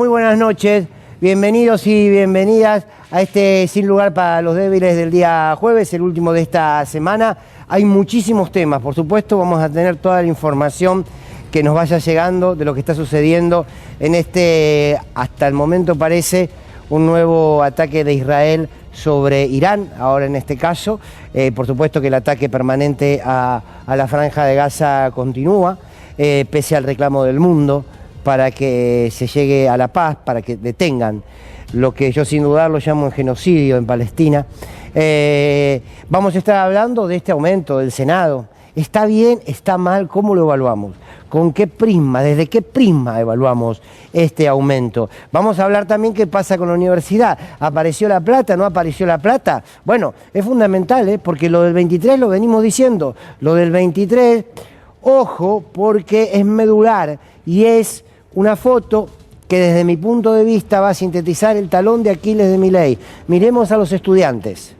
Muy buenas noches. Bienvenidos y bienvenidas a este Sin Lugar para los Débiles del día jueves, el último de esta semana. Hay muchísimos temas, por supuesto, vamos a tener toda la información que nos vaya llegando de lo que está sucediendo en este, hasta el momento parece, un nuevo ataque de Israel sobre Irán, ahora en este caso. Por supuesto que el ataque permanente a la Franja de Gaza continúa, pese al reclamo del mundo para que se llegue a la paz, para que detengan lo que yo sin dudarlo llamo el genocidio en Palestina. Vamos a estar hablando de este aumento del Senado. ¿Está bien? ¿Está mal? ¿Cómo lo evaluamos? ¿Con qué prisma? ¿Desde qué prisma evaluamos este aumento? Vamos a hablar también qué pasa con la universidad. ¿Apareció la plata? ¿No apareció la plata? Bueno, es fundamental, porque lo del 23 lo venimos diciendo. Lo del 23, ojo, porque es medular y es una foto que desde mi punto de vista va a sintetizar el talón de Aquiles de Milei. Miremos a los estudiantes,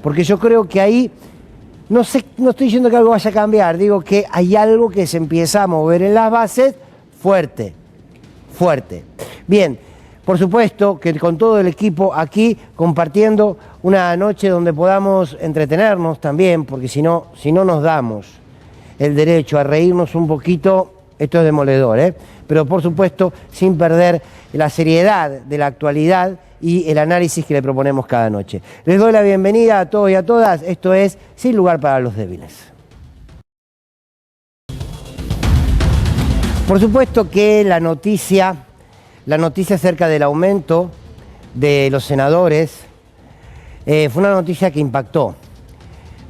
porque yo creo que ahí, no sé, no estoy diciendo que algo vaya a cambiar, digo que hay algo que se empieza a mover en las bases fuerte. Bien, por supuesto que con todo el equipo aquí compartiendo una noche donde podamos entretenernos también, porque si no nos damos el derecho a reírnos un poquito, esto es demoledor, pero por supuesto sin perder la seriedad de la actualidad y el análisis que le proponemos cada noche. Les doy la bienvenida a todos y a todas, esto es Sin Lugar para los Débiles. Por supuesto que la noticia acerca del aumento de los senadores fue una noticia que impactó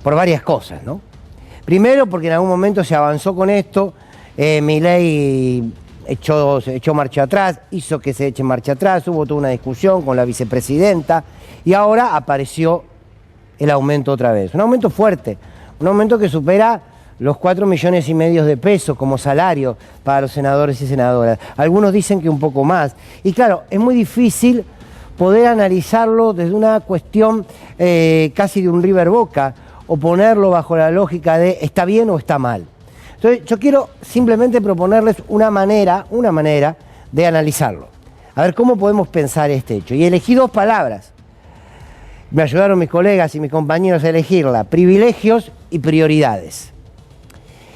por varias cosas, ¿no? Primero porque en algún momento se avanzó con esto, Milei echó marcha atrás, hizo que se eche marcha atrás, hubo toda una discusión con la vicepresidenta y ahora apareció el aumento otra vez. Un aumento fuerte, un aumento que supera los 4,5 millones de pesos como salario para los senadores y senadoras. Algunos dicen que un poco más. Y claro, es muy difícil poder analizarlo desde una cuestión casi de un River Boca o ponerlo bajo la lógica de está bien o está mal. Entonces yo quiero simplemente proponerles una manera de analizarlo. A ver cómo podemos pensar este hecho. Y elegí dos palabras. Me ayudaron mis colegas y mis compañeros a elegirla. Privilegios y prioridades.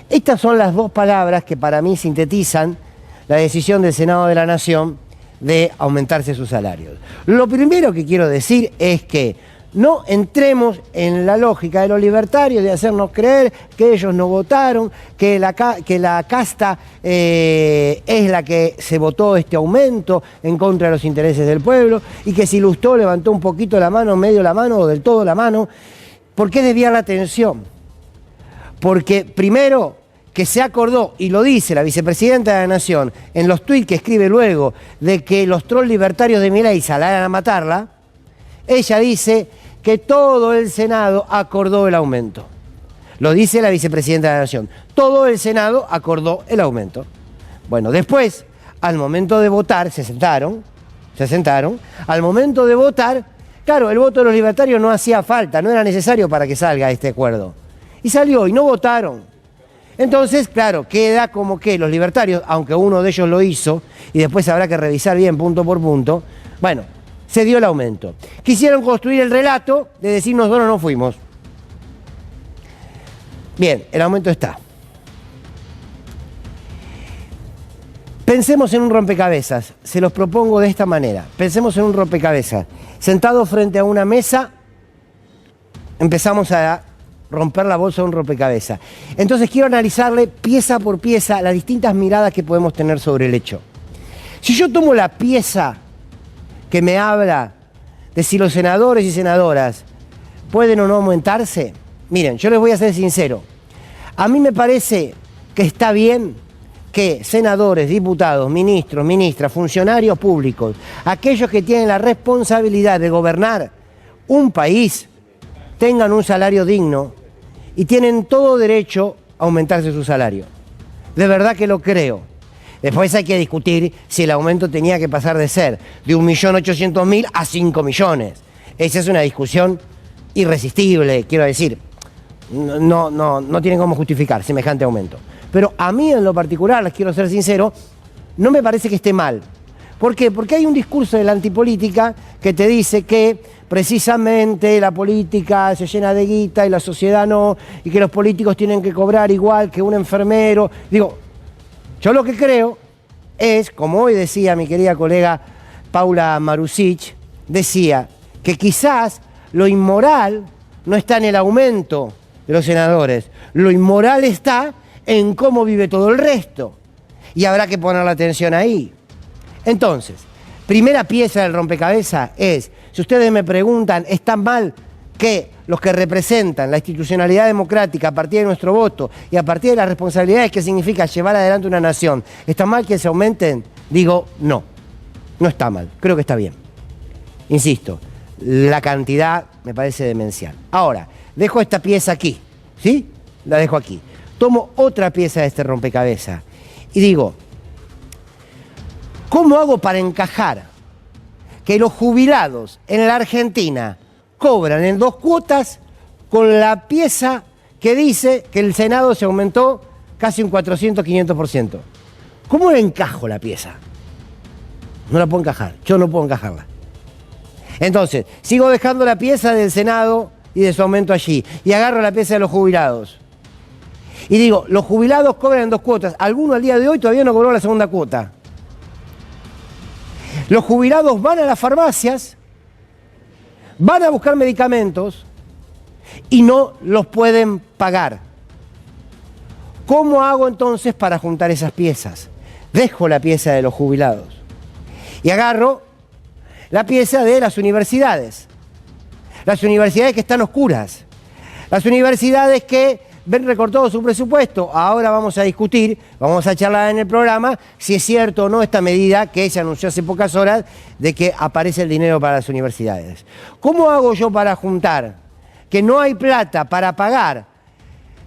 Estas son las dos palabras que para mí sintetizan la decisión del Senado de la Nación de aumentarse sus salarios. Lo primero que quiero decir es que no entremos en la lógica de los libertarios de hacernos creer que ellos no votaron, que la casta es la que se votó este aumento en contra de los intereses del pueblo y que si Lustó levantó un poquito la mano, medio la mano o del todo la mano. ¿Por qué desviar la atención? Porque primero que se acordó, y lo dice la vicepresidenta de la Nación en los tuits que escribe luego de que los trolls libertarios de Milei salieran a matarla, ella dice que todo el Senado acordó el aumento. Lo dice la vicepresidenta de la Nación. Todo el Senado acordó el aumento. Bueno, después, al momento de votar, se sentaron. Al momento de votar, claro, el voto de los libertarios no hacía falta, no era necesario para que salga este acuerdo. Y salió, y no votaron. Entonces, claro, queda como que los libertarios, aunque uno de ellos lo hizo, y después habrá que revisar bien punto por punto, bueno, se dio el aumento. Quisieron construir el relato de decir nosotros no fuimos. Bien, el aumento está. Pensemos en un rompecabezas, se los propongo de esta manera. Pensemos en un rompecabezas. Sentados frente a una mesa, empezamos a romper la bolsa de un rompecabezas. Entonces quiero analizarle pieza por pieza las distintas miradas que podemos tener sobre el hecho. Si yo tomo la pieza que me habla de si los senadores y senadoras pueden o no aumentarse, miren, yo les voy a ser sincero. A mí me parece que está bien que senadores, diputados, ministros, ministras, funcionarios públicos, aquellos que tienen la responsabilidad de gobernar un país, tengan un salario digno y tienen todo derecho a aumentarse su salario. De verdad que lo creo. Después hay que discutir si el aumento tenía que pasar de ser de 1.800.000 a 5 millones. Esa es una discusión irresistible, quiero decir. No tienen cómo justificar semejante aumento. Pero a mí en lo particular, les quiero ser sincero, no me parece que esté mal. ¿Por qué? Porque hay un discurso de la antipolítica que te dice que precisamente la política se llena de guita y la sociedad no, y que los políticos tienen que cobrar igual que un enfermero. Digo, yo lo que creo es, como hoy decía mi querida colega Paula Marusic, decía que quizás lo inmoral no está en el aumento de los senadores, lo inmoral está en cómo vive todo el resto. Y habrá que poner la atención ahí. Entonces, primera pieza del rompecabezas es, si ustedes me preguntan, ¿está mal que los que representan la institucionalidad democrática a partir de nuestro voto y a partir de las responsabilidades que significa llevar adelante una nación, ¿está mal que se aumenten? Digo, no, no está mal, creo que está bien. Insisto, la cantidad me parece demencial. Ahora, dejo esta pieza aquí, ¿sí? La dejo aquí. Tomo otra pieza de este rompecabezas y digo, ¿cómo hago para encajar que los jubilados en la Argentina cobran en 2 cuotas con la pieza que dice que el Senado se aumentó casi un 400-500%? ¿Cómo le encajo la pieza? No la puedo encajar, yo no puedo encajarla. Entonces, sigo dejando la pieza del Senado y de su aumento allí, y agarro la pieza de los jubilados. Y digo, los jubilados cobran en 2 cuotas, alguno al día de hoy todavía no cobró la segunda cuota. Los jubilados van a las farmacias, van a buscar medicamentos y no los pueden pagar. ¿Cómo hago entonces para juntar esas piezas? Dejo la pieza de los jubilados y agarro la pieza de las universidades. Las universidades que están oscuras. Las universidades que ven recortado su presupuesto. Ahora vamos a discutir, vamos a charlar en el programa si es cierto o no esta medida que se anunció hace pocas horas de que aparece el dinero para las universidades. ¿Cómo hago yo para juntar que no hay plata para pagar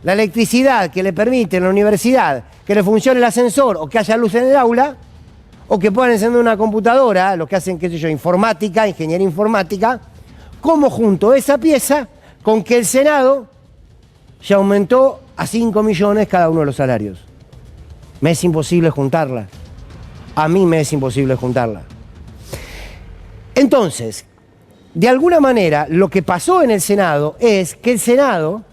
la electricidad que le permite a la universidad que le funcione el ascensor o que haya luz en el aula o que puedan encender una computadora, los que hacen, qué sé yo, informática, ingeniería informática? ¿Cómo junto esa pieza con que el Senado ya aumentó a 5 millones cada uno de los salarios? Me es imposible juntarla. A mí me es imposible juntarla. Entonces, de alguna manera, lo que pasó en el Senado es que el Senado,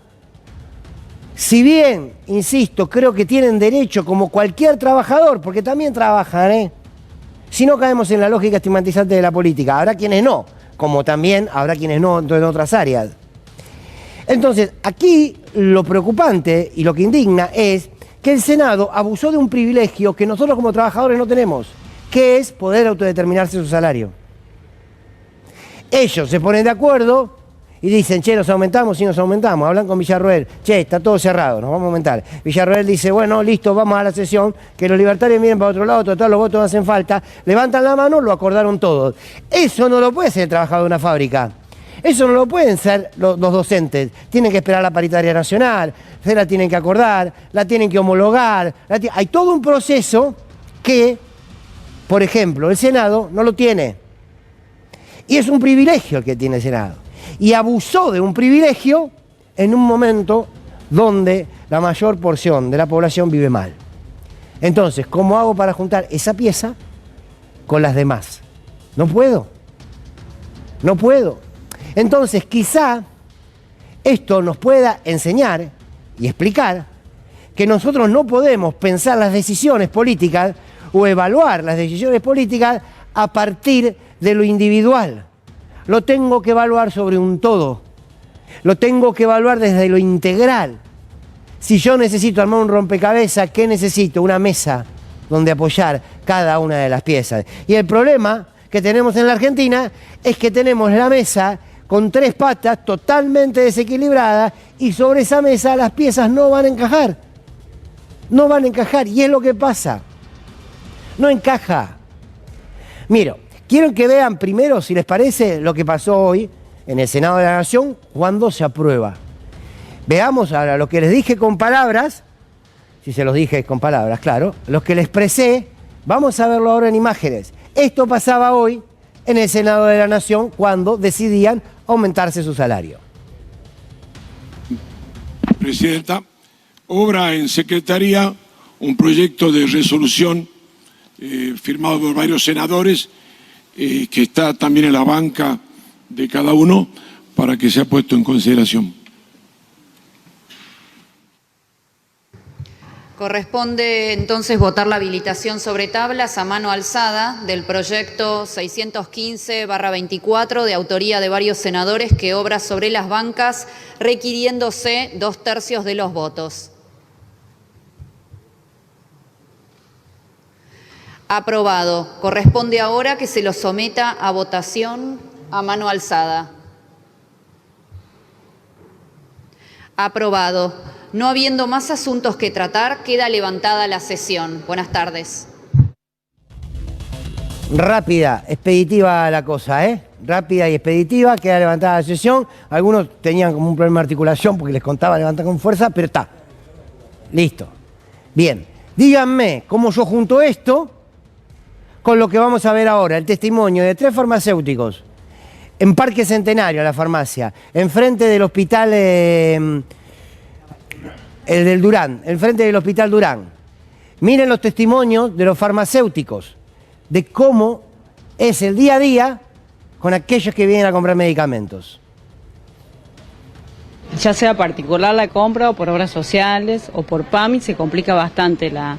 si bien, insisto, creo que tienen derecho como cualquier trabajador, porque también trabajan, si no caemos en la lógica estigmatizante de la política, habrá quienes no, como también habrá quienes no en otras áreas. Entonces, aquí lo preocupante y lo que indigna es que el Senado abusó de un privilegio que nosotros como trabajadores no tenemos, que es poder autodeterminarse su salario. Ellos se ponen de acuerdo y dicen, che, nos aumentamos, sí nos aumentamos. Hablan con Villarroel, che, está todo cerrado, nos vamos a aumentar. Villarroel dice, bueno, listo, vamos a la sesión, que los libertarios miren para otro lado, total, los votos no hacen falta. Levantan la mano, lo acordaron todos. Eso no lo puede ser el trabajador de una fábrica. Eso no lo pueden ser los docentes. Tienen que esperar la paritaria nacional, se la tienen que acordar, la tienen que homologar. Hay todo un proceso que, por ejemplo, el Senado no lo tiene. Y es un privilegio el que tiene el Senado. Y abusó de un privilegio en un momento donde la mayor porción de la población vive mal. Entonces, ¿cómo hago para juntar esa pieza con las demás? No puedo. No puedo. Entonces, quizá esto nos pueda enseñar y explicar que nosotros no podemos pensar las decisiones políticas o evaluar las decisiones políticas a partir de lo individual. Lo tengo que evaluar sobre un todo. Lo tengo que evaluar desde lo integral. Si yo necesito armar un rompecabezas, ¿qué necesito? Una mesa donde apoyar cada una de las piezas. Y el problema que tenemos en la Argentina es que tenemos la mesa con 3 patas totalmente desequilibradas y sobre esa mesa las piezas no van a encajar. No van a encajar y es lo que pasa. No encaja. Mira, quiero que vean primero, si les parece, lo que pasó hoy en el Senado de la Nación cuando se aprueba. Veamos ahora lo que les dije con palabras, si se los dije con palabras, claro, los que les expresé, vamos a verlo ahora en imágenes. Esto pasaba hoy en el Senado de la Nación cuando decidían aumentarse su salario. Presidenta, obra en Secretaría un proyecto de resolución firmado por varios senadores, que está también en la banca de cada uno para que sea puesto en consideración. Corresponde entonces votar la habilitación sobre tablas a mano alzada del proyecto 615/24 de autoría de varios senadores que obra sobre las bancas, requiriéndose 2/3 de los votos. Aprobado. Corresponde ahora que se lo someta a votación a mano alzada. Aprobado. No habiendo más asuntos que tratar, queda levantada la sesión. Buenas tardes. Rápida, expeditiva la cosa, ¿eh? Rápida y expeditiva, queda levantada la sesión. Algunos tenían como un problema de articulación porque les contaba levantar con fuerza, pero está. Listo. Bien. Díganme cómo yo junto esto con lo que vamos a ver ahora, el testimonio de 3 farmacéuticos en Parque Centenario, la farmacia, enfrente del hospital... el del Durán, enfrente del Hospital Durán. Miren los testimonios de los farmacéuticos, de cómo es el día a día con aquellos que vienen a comprar medicamentos. Ya sea particular la compra o por obras sociales o por PAMI, se complica bastante la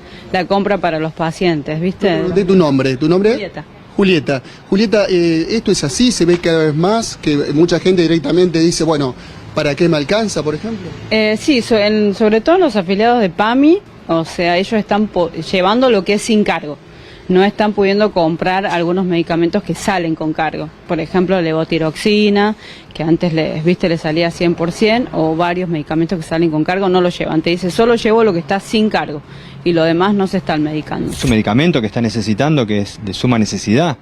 compra para los pacientes, ¿viste? De tu nombre, ¿tu nombre? Julieta. Julieta. Julieta, esto es así, se ve cada vez más, que mucha gente directamente dice, bueno, ¿para qué me alcanza, por ejemplo? Sí, sobre todo los afiliados de PAMI, o sea, ellos están llevando lo que es sin cargo. No están pudiendo comprar algunos medicamentos que salen con cargo. Por ejemplo, levotiroxina, que antes les salía 100%, o varios medicamentos que salen con cargo no lo llevan. Te dice, solo llevo lo que está sin cargo, y lo demás no se están medicando. Es un medicamento que está necesitando, que es de suma necesidad,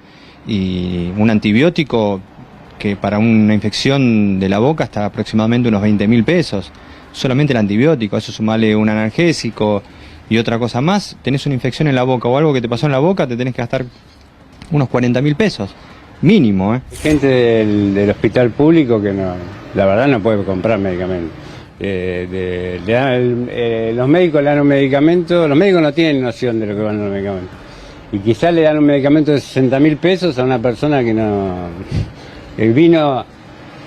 y un antibiótico que para una infección de la boca está aproximadamente unos 20.000 pesos. Solamente el antibiótico, eso sumarle un analgésico y otra cosa más, tenés una infección en la boca o algo que te pasó en la boca, te tenés que gastar unos 40.000 pesos, mínimo, ¿eh? Gente del hospital público que no, la verdad no puede comprar medicamentos. Los médicos le dan un medicamento, los médicos no tienen noción de lo que van los medicamentos. Y quizás le dan un medicamento de 60.000 pesos a una persona que no... vino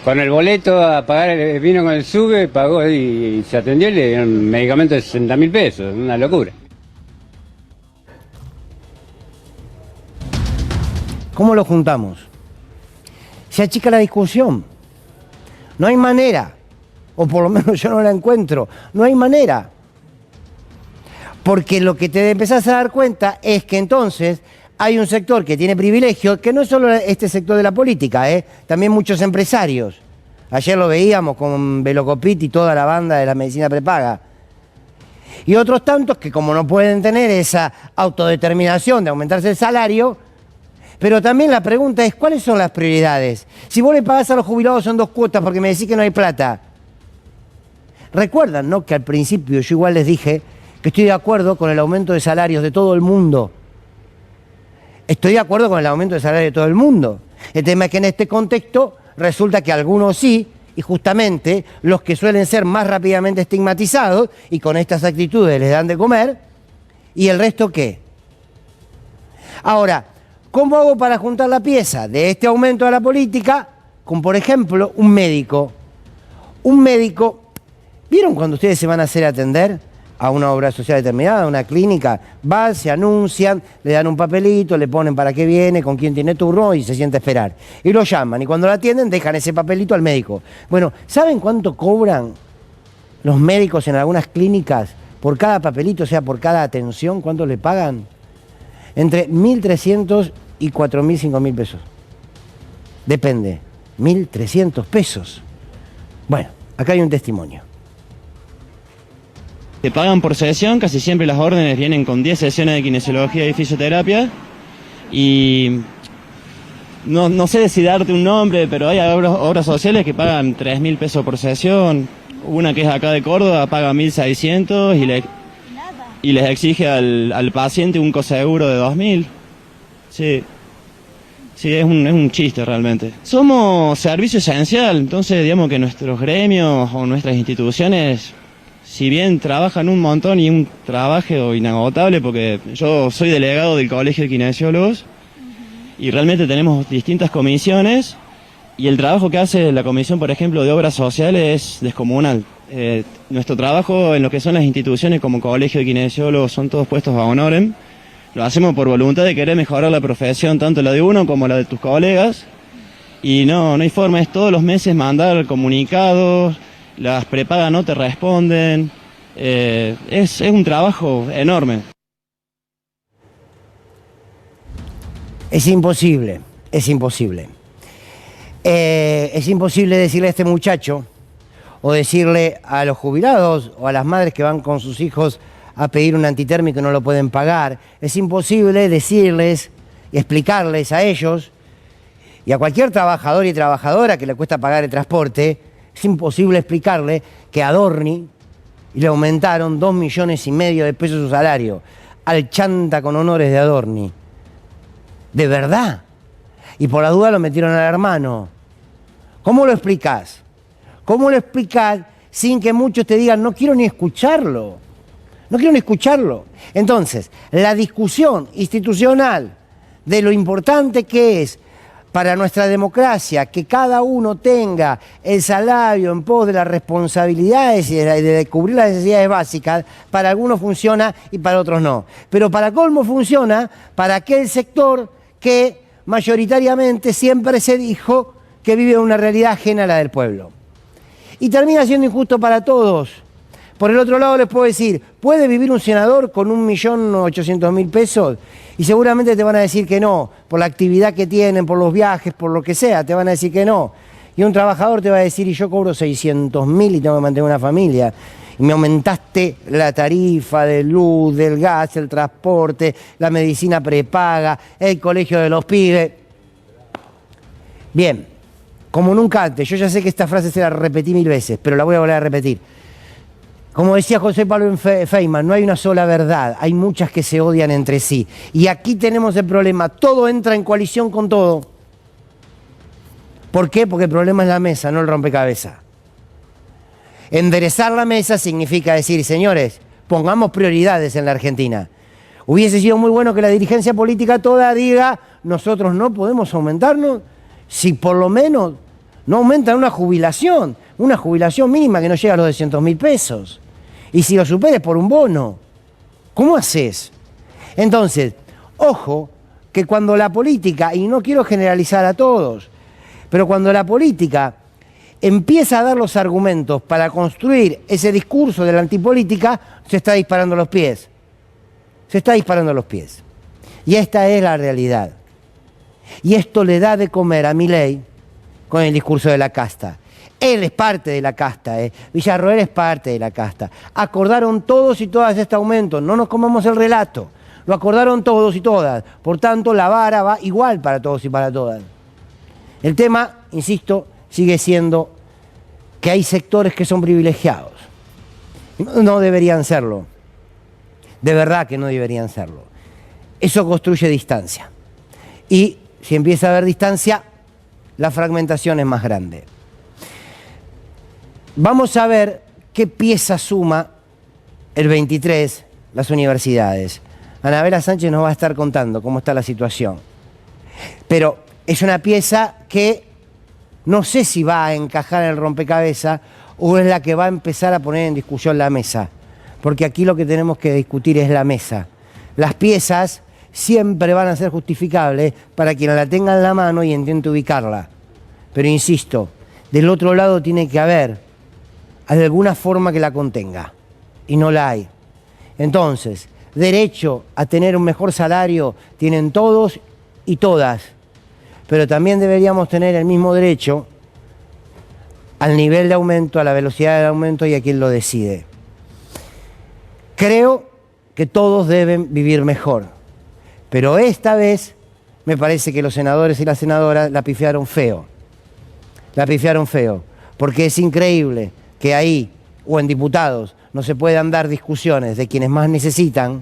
con el boleto a pagar, vino con el SUBE, pagó y se atendió y le dieron un medicamento de 60.000 pesos, una locura. ¿Cómo lo juntamos? Se achica la discusión. No hay manera, o por lo menos yo no la encuentro, no hay manera. Porque lo que te empezás a dar cuenta es que entonces hay un sector que tiene privilegios, que no es solo este sector de la política, también muchos empresarios. Ayer lo veíamos con Velocopit y toda la banda de la medicina prepaga. Y otros tantos que como no pueden tener esa autodeterminación de aumentarse el salario, pero también la pregunta es, ¿cuáles son las prioridades? Si vos le pagás a los jubilados son 2 cuotas porque me decís que no hay plata. Recuerdan, ¿no?, que al principio yo igual les dije que estoy de acuerdo con el aumento de salarios de todo el mundo. Estoy de acuerdo con el aumento de salario de todo el mundo. El tema es que en este contexto resulta que algunos sí, y justamente los que suelen ser más rápidamente estigmatizados y con estas actitudes les dan de comer, ¿y el resto qué? Ahora, ¿cómo hago para juntar la pieza de este aumento de la política con, por ejemplo, un médico? Un médico, ¿vieron cuando ustedes se van a hacer atender a una obra social determinada, a una clínica? Van, se anuncian, le dan un papelito, le ponen para qué viene, con quién tiene turno y se siente a esperar. Y lo llaman y cuando lo atienden dejan ese papelito al médico. Bueno, ¿saben cuánto cobran los médicos en algunas clínicas por cada papelito, o sea, por cada atención? ¿Cuánto le pagan? Entre 1.300 y 4.000, 5.000 pesos. Depende. 1.300 pesos. Bueno, acá hay un testimonio. Te pagan por sesión, casi siempre las órdenes vienen con 10 sesiones de kinesiología y fisioterapia. Y no sé si darte un nombre, pero hay obras sociales que pagan 3.000 pesos por sesión. Una que es acá de Córdoba paga 1.600 y les exige al paciente un coseguro de 2.000. Sí, es un chiste realmente. Somos servicio esencial, entonces digamos que nuestros gremios o nuestras instituciones si bien trabajan un montón y un trabajo inagotable, porque yo soy delegado del Colegio de Kinesiólogos y realmente tenemos distintas comisiones y el trabajo que hace la comisión, por ejemplo, de obras sociales es descomunal. Nuestro trabajo en lo que son las instituciones como Colegio de Kinesiólogos son todos puestos a honorem. Lo hacemos por voluntad de querer mejorar la profesión, tanto la de uno como la de tus colegas. Y no hay forma, es todos los meses mandar comunicados, las prepagas no te responden. Es un trabajo enorme. Es imposible, es imposible. Es imposible decirle a este muchacho, o decirle a los jubilados, o a las madres que van con sus hijos a pedir un antitérmico y no lo pueden pagar. Es imposible decirles y explicarles a ellos, y a cualquier trabajador y trabajadora que le cuesta pagar el transporte, es imposible explicarle que a Adorni le aumentaron 2,5 millones de pesos su salario, al chanta con honores de Adorni. De verdad. Y por la duda lo metieron al hermano. ¿Cómo lo explicás? ¿Cómo lo explicás sin que muchos te digan, no quiero ni escucharlo? No quiero ni escucharlo. Entonces, la discusión institucional de lo importante que es para nuestra democracia que cada uno tenga el salario en pos de las responsabilidades y de cubrir las necesidades básicas, para algunos funciona y para otros no. Pero para colmo funciona para aquel sector que mayoritariamente siempre se dijo que vive una realidad ajena a la del pueblo. Y termina siendo injusto para todos. Por el otro lado les puedo decir, ¿puede vivir un senador con 1.800.000 pesos? Y seguramente te van a decir que no, por la actividad que tienen, por los viajes, por lo que sea, te van a decir que no. Y un trabajador te va a decir, y yo cobro 600.000 y tengo que mantener una familia. Y me aumentaste la tarifa de luz, del gas, el transporte, la medicina prepaga, el colegio de los pibes. Bien, como nunca antes, yo ya sé que esta frase se la repetí 1000 veces, pero la voy a volver a repetir. Como decía José Pablo Feynman, no hay una sola verdad, hay muchas que se odian entre sí. Y aquí tenemos el problema, todo entra en coalición con todo. ¿Por qué? Porque el problema es la mesa, no el rompecabezas. Enderezar la mesa significa decir, señores, pongamos prioridades en la Argentina. Hubiese sido muy bueno que la dirigencia política toda diga, nosotros no podemos aumentarnos, si por lo menos no aumentan una jubilación mínima que no llega a los 200.000 pesos. Y si lo superes por un bono, ¿cómo haces? Entonces, ojo, que cuando la política, y no quiero generalizar a todos, pero cuando la política empieza a dar los argumentos para construir ese discurso de la antipolítica, se está disparando los pies. Se está disparando los pies. Y esta es la realidad. Y esto le da de comer a Milei con el discurso de la casta. Él es parte de la casta, Villarroel es parte de la casta. Acordaron todos y todas este aumento, no nos comamos el relato. Lo acordaron todos y todas. Por tanto, la vara va igual para todos y para todas. El tema, insisto, sigue siendo que hay sectores que son privilegiados. No deberían serlo. De verdad que no deberían serlo. Eso construye distancia. Y si empieza a haber distancia, la fragmentación es más grande. Vamos a ver qué pieza suma el 23 las universidades. Anabela Sánchez nos va a estar contando cómo está la situación. Pero es una pieza que no sé si va a encajar en el rompecabezas o es la que va a empezar a poner en discusión la mesa. Porque aquí lo que tenemos que discutir es la mesa. Las piezas siempre van a ser justificables para quien la tenga en la mano y intente ubicarla. Pero insisto, del otro lado tiene que haber alguna forma que la contenga. Y no la hay. Entonces, derecho a tener un mejor salario tienen todos y todas. Pero también deberíamos tener el mismo derecho al nivel de aumento, a la velocidad del aumento y a quien lo decide. Creo que todos deben vivir mejor. Pero esta vez me parece que los senadores y las senadoras la pifiaron feo. La pifiaron feo. Porque es increíble que ahí, o en diputados, no se puedan dar discusiones de quienes más necesitan.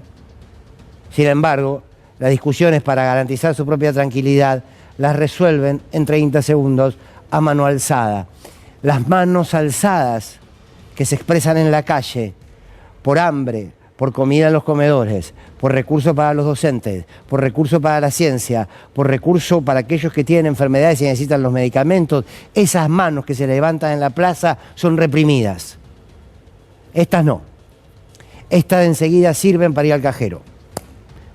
Sin embargo, las discusiones para garantizar su propia tranquilidad las resuelven en 30 segundos a mano alzada. Las manos alzadas que se expresan en la calle por hambre, por comida en los comedores, por recursos para los docentes, por recursos para la ciencia, por recursos para aquellos que tienen enfermedades y necesitan los medicamentos, esas manos que se levantan en la plaza son reprimidas. Estas no. Estas enseguida sirven para ir al cajero.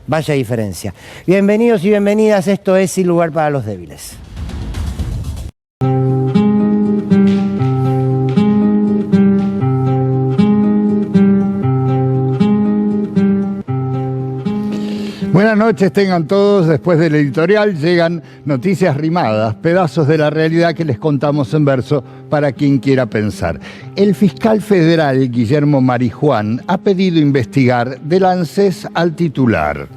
Vaya diferencia. Bienvenidos y bienvenidas, esto es Sin Lugar para los Débiles. Buenas noches tengan todos. Después del editorial llegan noticias rimadas, pedazos de la realidad que les contamos en verso para quien quiera pensar. El fiscal federal Guillermo Marijuán ha pedido investigar del ANSES al titular.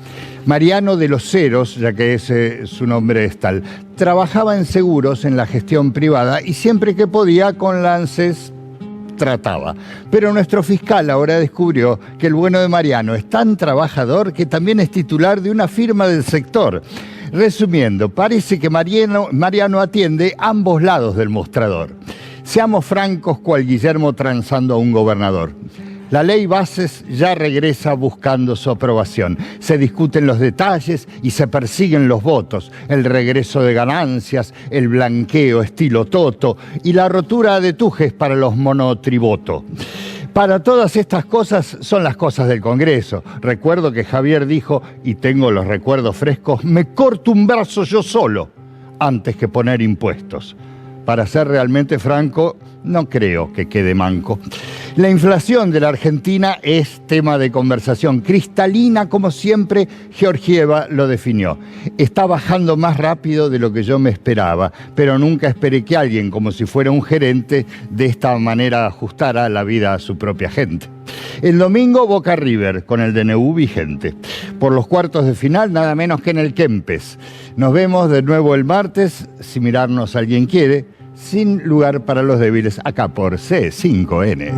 Mariano de los Ceros, ya que ese su nombre es tal, trabajaba en seguros en la gestión privada y siempre que podía con la ANSES trataba. Pero nuestro fiscal ahora descubrió que el bueno de Mariano es tan trabajador que también es titular de una firma del sector. Resumiendo, parece que Mariano atiende ambos lados del mostrador. Seamos francos cual Guillermo transando a un gobernador. La ley Bases ya regresa buscando su aprobación. Se discuten los detalles y se persiguen los votos. El regreso de ganancias, el blanqueo estilo Toto y la rotura de tujes para los monotributos. Para todas estas cosas son las cosas del Congreso. Recuerdo que Javier dijo, y tengo los recuerdos frescos, me corto un brazo yo solo antes que poner impuestos. Para ser realmente franco, no creo que quede manco. La inflación de la Argentina es tema de conversación. Cristalina, como siempre, Georgieva lo definió. Está bajando más rápido de lo que yo me esperaba, pero nunca esperé que alguien, como si fuera un gerente, de esta manera ajustara la vida a su propia gente. El domingo, Boca River, con el DNU vigente. Por los cuartos de final, nada menos que en el Kempes. Nos vemos de nuevo el martes, si mirarnos alguien quiere, Sin Lugar para los Débiles, acá por C5N.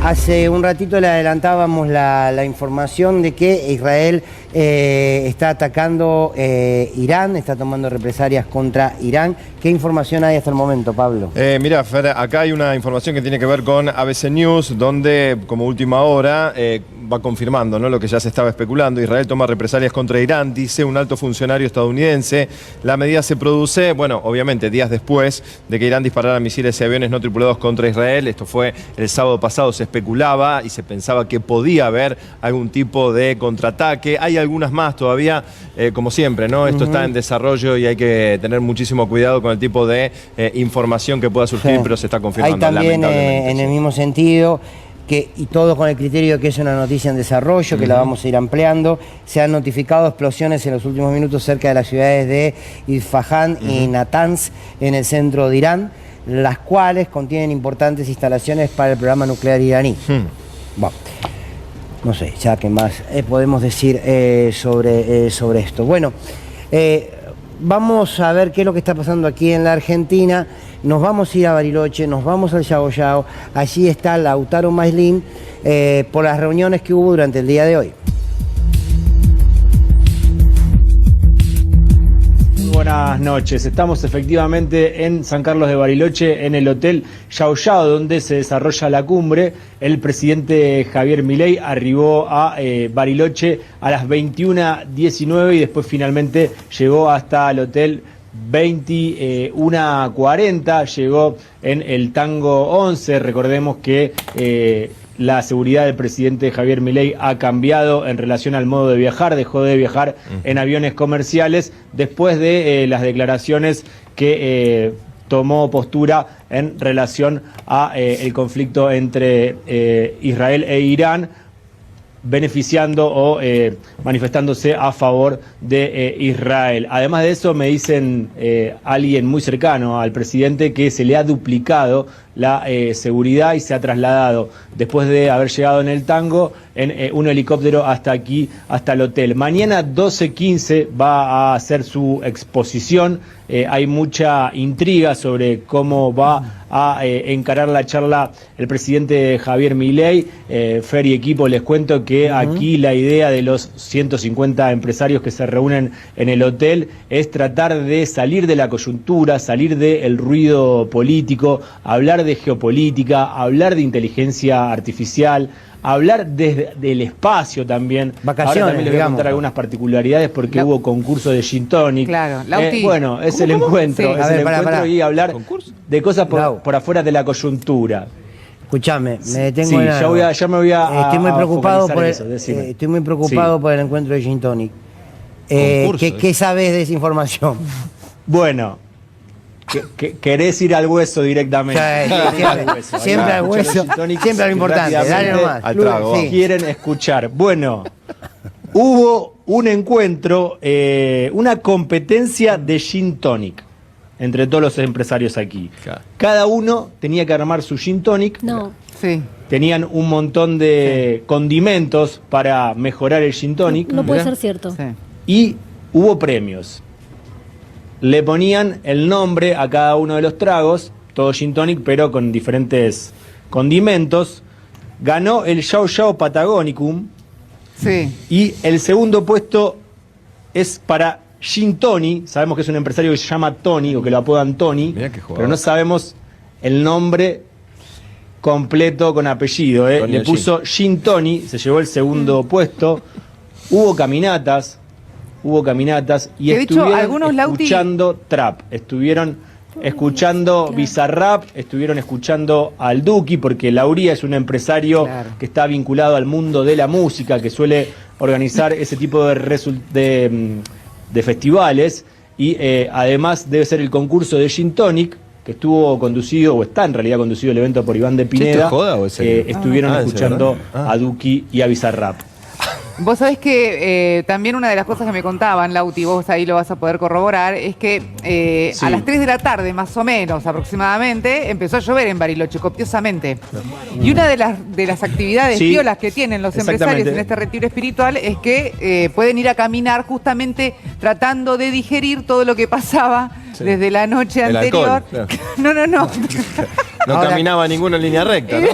Hace un ratito le adelantábamos la información de que Israel está atacando Irán, está tomando represalias contra Irán. ¿Qué información hay hasta el momento, Pablo? Mira, Fer, acá hay una información que tiene que ver con ABC News, donde como última hora va confirmando, ¿no?, lo que ya se estaba especulando. Israel toma represalias contra Irán, dice un alto funcionario estadounidense. La medida se produce, bueno, obviamente días después de que Irán disparara misiles y aviones no tripulados contra Israel. Esto fue el sábado pasado, se especulaba y se pensaba que podía haber algún tipo de contraataque. Hay algunas más todavía, como siempre, ¿no? Esto está en desarrollo y hay que tener muchísimo cuidado con el tipo de información que pueda surgir, pero se está confirmando. Hay también lamentablemente, en el mismo sentido, y todo con el criterio de que es una noticia en desarrollo, que la vamos a ir ampliando. Se han notificado explosiones en los últimos minutos cerca de las ciudades de Isfahan y Natanz, en el centro de Irán, las cuales contienen importantes instalaciones para el programa nuclear iraní. Bueno, no sé, ya qué más podemos decir sobre esto. Bueno, vamos a ver qué es lo que está pasando aquí en la Argentina. Nos vamos a ir a Bariloche, nos vamos al Yao Yao. Allí está Lautaro Maislin por las reuniones que hubo durante el día de hoy. Buenas noches, estamos efectivamente en San Carlos de Bariloche, en el Hotel Yao Yao, donde se desarrolla la cumbre. El presidente Javier Milei arribó a Bariloche a las 21:19 y después finalmente llegó hasta el hotel 21:40, llegó en el Tango 11. Recordemos que la seguridad del presidente Javier Milei ha cambiado en relación al modo de viajar, dejó de viajar en aviones comerciales después de las declaraciones que tomó postura en relación a el conflicto entre Israel e Irán, beneficiando o manifestándose a favor de Israel. Además de eso, me dicen alguien muy cercano al presidente que se le ha duplicado la seguridad y se ha trasladado, después de haber llegado en el Tango, en un helicóptero hasta aquí, hasta el hotel. Mañana 12:15 va a hacer su exposición. Hay mucha intriga sobre cómo va a encarar la charla el presidente Javier Milei. Fer y equipo, les cuento que aquí la idea de los 150 empresarios que se reúnen en el hotel es tratar de salir de la coyuntura, salir del ruido político, hablar de geopolítica, hablar de inteligencia artificial, hablar del espacio también. Vacaciones, ahora también les voy a digamos. contar algunas particularidades porque hubo concurso de Gin Tonic. Claro, Lauti. Bueno, es el encuentro, Sí. es A ver, el pará, encuentro pará. y hablar de cosas Lau. por afuera de la coyuntura. Escuchame, me detengo Sí, en ya algo. me voy a Estoy muy preocupado focalizar por en el, eso, decime. estoy muy preocupado Sí. por el encuentro de Gin Tonic. Concurso, ¿Qué sabes de esa información? Bueno, querés ir al hueso directamente. Sí, siempre al hueso, siempre a lo importante. Dale nomás. Al trago, Sí. vamos. Quieren escuchar. Bueno, hubo un encuentro, una competencia de Gin Tonic entre todos los empresarios aquí. Claro. Cada uno tenía que armar su Gin Tonic. No. Sí. Tenían un montón de condimentos para mejorar el Gin Tonic. No puede ser cierto. Sí. Y hubo premios. Le ponían el nombre a cada uno de los tragos, todo Gin Tonic, pero con diferentes condimentos. Ganó el Yao Yao Patagonicum Sí. y el segundo puesto es para Gin Tony. Sabemos que es un empresario que se llama Tony o que lo apodan Tony, Mirá qué jugador. pero no sabemos el nombre completo con apellido. Tony Le el puso Gin Tony, se llevó el segundo puesto. Hubo caminatas y Que de hecho, estuvieron algunos, Lauti, escuchando trap, estuvieron escuchando Bizarrap, estuvieron escuchando al Duki, porque Lauría es un empresario Claro. que está vinculado al mundo de la música, que suele organizar ese tipo de festivales, y además debe ser el concurso de Gin Tonic, que estuvo conducido, o está en realidad conducido el evento por Iván de ¿Esto Pineda. es joda o es serio? Estuvieron ¿es escuchando verdad? a Duki y a Bizarrap. Vos sabés que también una de las cosas que me contaban, Lauti, vos ahí lo vas a poder corroborar, es que Sí. a las 3 de la tarde, más o menos, aproximadamente, empezó a llover en Bariloche, copiosamente. Y una de las actividades Sí, piolas que tienen los empresarios exactamente. en este retiro espiritual es que pueden ir a caminar justamente tratando de digerir todo lo que pasaba Sí. desde la noche El anterior. alcohol, claro. No. No Ahora- caminaba ninguno en línea recta, ¿no?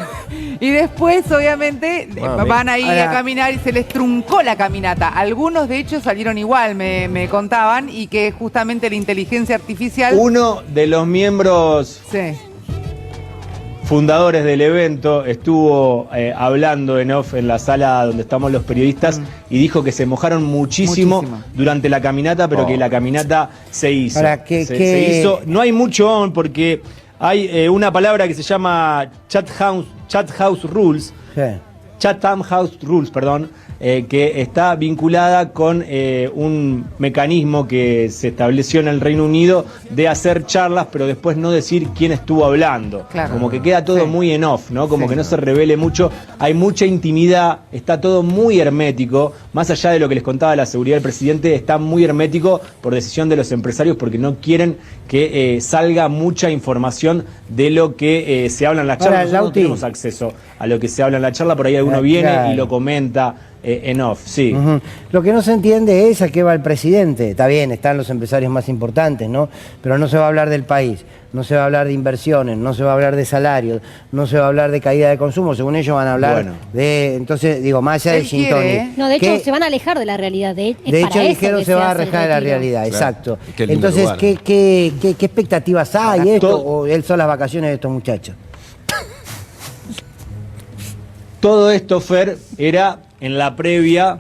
Y después, obviamente, Ah, van a ir Ahora- a caminar y se les truncó la caminata. Algunos, de hecho, salieron igual, me contaban, y que justamente la inteligencia artificial... Uno de los miembros Sí. fundadores del evento estuvo hablando en off en la sala donde estamos los periodistas y dijo que se mojaron muchísimo, Muchísimo. durante la caminata, pero que la caminata se hizo. Ahora, ¿qué- se, qué- se hizo. No hay mucho on porque hay una palabra que se llama Chat House Rules. Sí. Chatham House Rules, perdón, que está vinculada con un mecanismo que se estableció en el Reino Unido de hacer charlas, pero después no decir quién estuvo hablando. Claro. Como que queda todo Sí. muy en off, ¿no? Como Sí. que no se revele mucho. Hay mucha intimidad, está todo muy hermético. Más allá de lo que les contaba la seguridad del presidente, está muy hermético por decisión de los empresarios porque no quieren que salga mucha información de lo que se habla en la charla. Ahora, Nosotros no Lauti. tenemos acceso a lo que se habla en la charla, por ahí alguno viene claro. y lo comenta en off, sí. Ujú. Lo que no se entiende es a qué va el presidente. Está bien, están los empresarios más importantes, ¿no? Pero no se va a hablar del país, no se va a hablar de inversiones, no se va a hablar de salarios, no se va a hablar de caída de consumo. Según ellos van a hablar Bueno. de... Entonces, digo, más allá del Él gin quiere, tonic. No, de hecho, ¿Qué- se van a alejar de la realidad. De de hecho, dijeron se va a hace el alejar de la retiro. realidad, Claro. exacto. Qué lindo Entonces, lugar. ¿qué expectativas hay esto? Todo- ¿O él son las vacaciones de estos muchachos? Todo esto, Fer, era en la previa,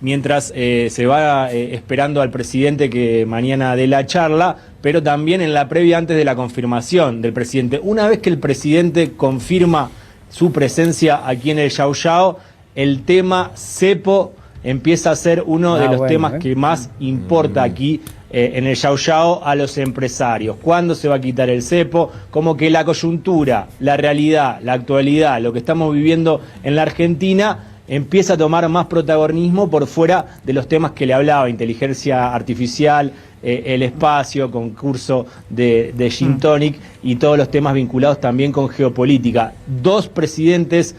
mientras se va esperando al presidente que mañana dé la charla, pero también en la previa antes de la confirmación del presidente. Una vez que el presidente confirma su presencia aquí en el Yao Yao, el tema cepo empieza a ser uno de los bueno, temas que más importa aquí en el Yao Yao a los empresarios. ¿Cuándo se va a quitar el cepo? Como que la coyuntura, la realidad, la actualidad, lo que estamos viviendo en la Argentina empieza a tomar más protagonismo por fuera de los temas que le hablaba, inteligencia artificial, el espacio, concurso de Gin Tonic y todos los temas vinculados también con geopolítica. 2 presidentes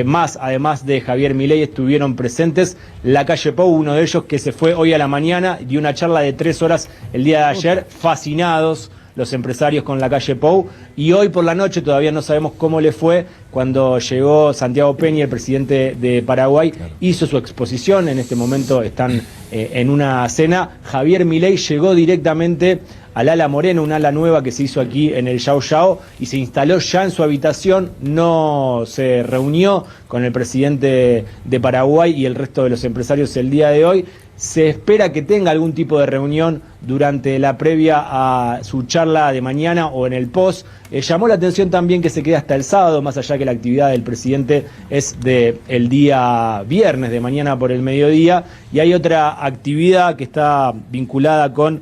más, además de Javier Milei, estuvieron presentes. Lacalle Pou, uno de ellos que se fue hoy a la mañana, dio una charla de 3 horas el día de ayer, fascinados los empresarios con Lacalle Pou, y hoy por la noche todavía no sabemos cómo le fue cuando llegó Santiago Peña, el presidente de Paraguay, hizo su exposición, en este momento están en una cena. Javier Milei llegó directamente al ala Moreno, un ala nueva que se hizo aquí en el Yao Yao, y se instaló ya en su habitación, no se reunió con el presidente de Paraguay y el resto de los empresarios el día de hoy. Se espera que tenga algún tipo de reunión durante la previa a su charla de mañana o en el post. Llamó la atención también que se quede hasta el sábado, más allá que la actividad del presidente es el día viernes, de mañana por el mediodía. Y hay otra actividad que está vinculada con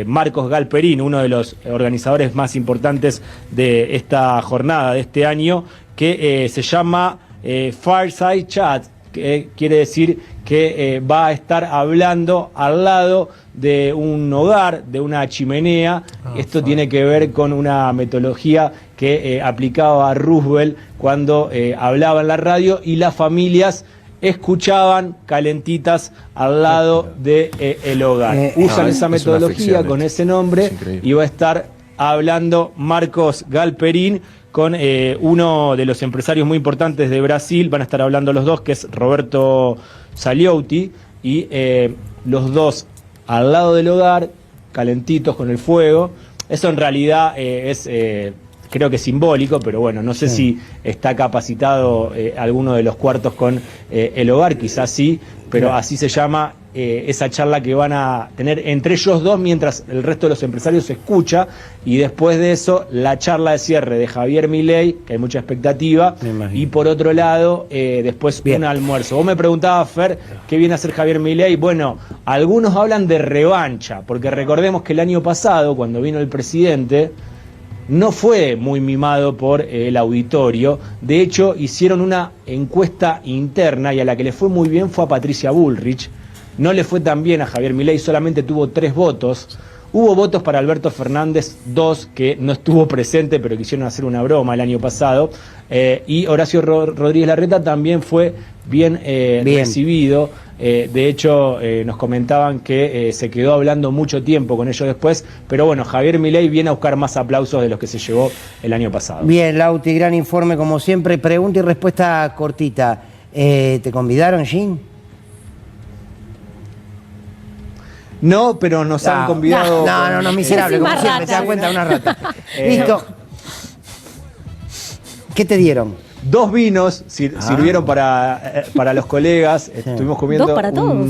Marcos Galperín, uno de los organizadores más importantes de esta jornada de este año, que se llama Fireside Chat, que quiere decir que va a estar hablando al lado de un hogar, de una chimenea. Esto tiene que ver con una metodología que aplicaba Roosevelt cuando hablaba en la radio, y las familias escuchaban calentitas al lado del hogar. Usan esa metodología con ese nombre, y va a estar hablando Marcos Galperín con uno de los empresarios muy importantes de Brasil. Van a estar hablando los dos, que es Roberto Saliouti, y los dos al lado del hogar, calentitos con el fuego. Eso en realidad es creo que simbólico, pero bueno, no sé si está capacitado alguno de los cuartos con el hogar, quizás sí, pero así se llama esa charla que van a tener entre ellos dos mientras el resto de los empresarios se escucha, y después de eso la charla de cierre de Javier Milei, que hay mucha expectativa, y por otro lado después un almuerzo. Vos me preguntabas, Fer, ¿qué viene a hacer Javier Milei? Bueno, algunos hablan de revancha, porque recordemos que el año pasado, cuando vino el presidente, no fue muy mimado por el auditorio. De hecho, hicieron una encuesta interna y a la que le fue muy bien fue a Patricia Bullrich. No le fue tan bien a Javier Milei, solamente tuvo 3 votos. Hubo votos para Alberto Fernández, 2, que no estuvo presente, pero quisieron hacer una broma el año pasado. Y Horacio Rodríguez Larreta también fue bien recibido. De hecho, nos comentaban que se quedó hablando mucho tiempo con ellos después. Pero bueno, Javier Milei viene a buscar más aplausos de los que se llevó el año pasado. Bien, Lauti, gran informe como siempre. Pregunta y respuesta cortita. ¿Te convidaron, Gin? No, pero nos han convidado. No, miserable, como siempre, te das cuenta, una rata. Listo. ¿Qué te dieron? 2 vinos sirvieron para los colegas. Estuvimos comiendo 2 para todos.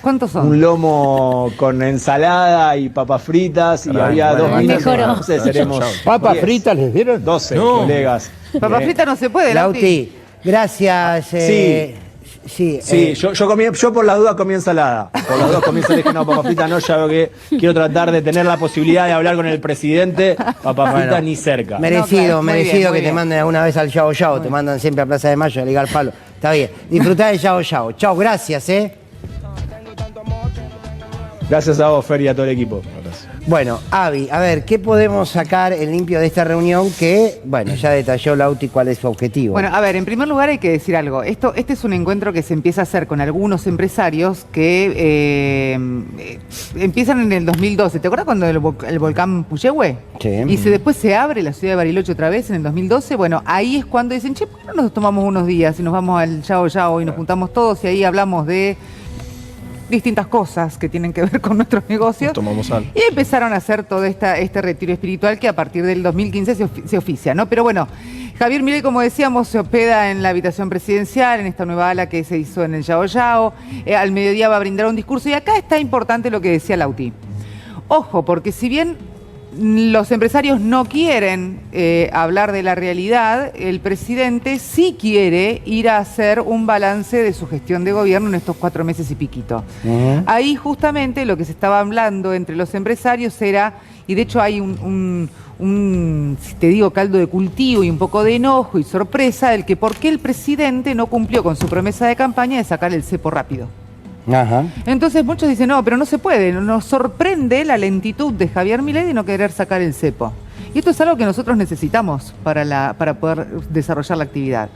¿Cuántos son? Un lomo con ensalada y papas fritas, y había 2 vinos. No sé, seremos ¿Papas fritas les dieron? 12 colegas. Papas fritas no se puede, Lauti, gracias. Sí, yo por las dudas comí ensalada. Por las dudas comí ensalada, dije, no, papas fritas no, ya veo que quiero tratar de tener la posibilidad de hablar con el presidente. Papas fritas ni cerca. Merecido que te bien. manden alguna vez al Yao Yao, te mandan siempre a Plaza de Mayo a ligar palo. Está bien, disfrutá del Yao Yao. Chao, gracias, Gracias a vos, Fer, y a todo el equipo. Bueno, Avi, a ver, ¿qué podemos sacar en limpio de esta reunión que, bueno, ya detalló Lauti cuál es su objetivo? Bueno, a ver, en primer lugar hay que decir algo. Este es un encuentro que se empieza a hacer con algunos empresarios que empiezan en el 2012. ¿Te acuerdas cuando el volcán Puyehue? Sí. Y después se abre la ciudad de Bariloche otra vez en el 2012. Bueno, ahí es cuando dicen, che, ¿por qué no nos tomamos unos días y nos vamos al Yao Yao y nos juntamos todos y ahí hablamos de distintas cosas que tienen que ver con nuestros negocios? Tomamos algo. Y empezaron a hacer todo este retiro espiritual que a partir del 2015 se oficia, ¿no? Pero bueno, Javier Milei, como decíamos, se hospeda en la habitación presidencial, en esta nueva ala que se hizo en el Yao Yao. Al mediodía va a brindar un discurso, y acá está importante lo que decía Lauti. Ojo, porque si bien los empresarios no quieren hablar de la realidad, el presidente sí quiere ir a hacer un balance de su gestión de gobierno en estos 4 meses y piquito. Ahí justamente lo que se estaba hablando entre los empresarios era, y de hecho hay si te digo, caldo de cultivo y un poco de enojo y sorpresa del que por qué el presidente no cumplió con su promesa de campaña de sacar el cepo rápido. Ajá. Entonces muchos dicen, no, pero no se puede. Nos sorprende la lentitud de Javier Milei de no querer sacar el cepo. Y esto es algo que nosotros necesitamos para poder desarrollar la actividad.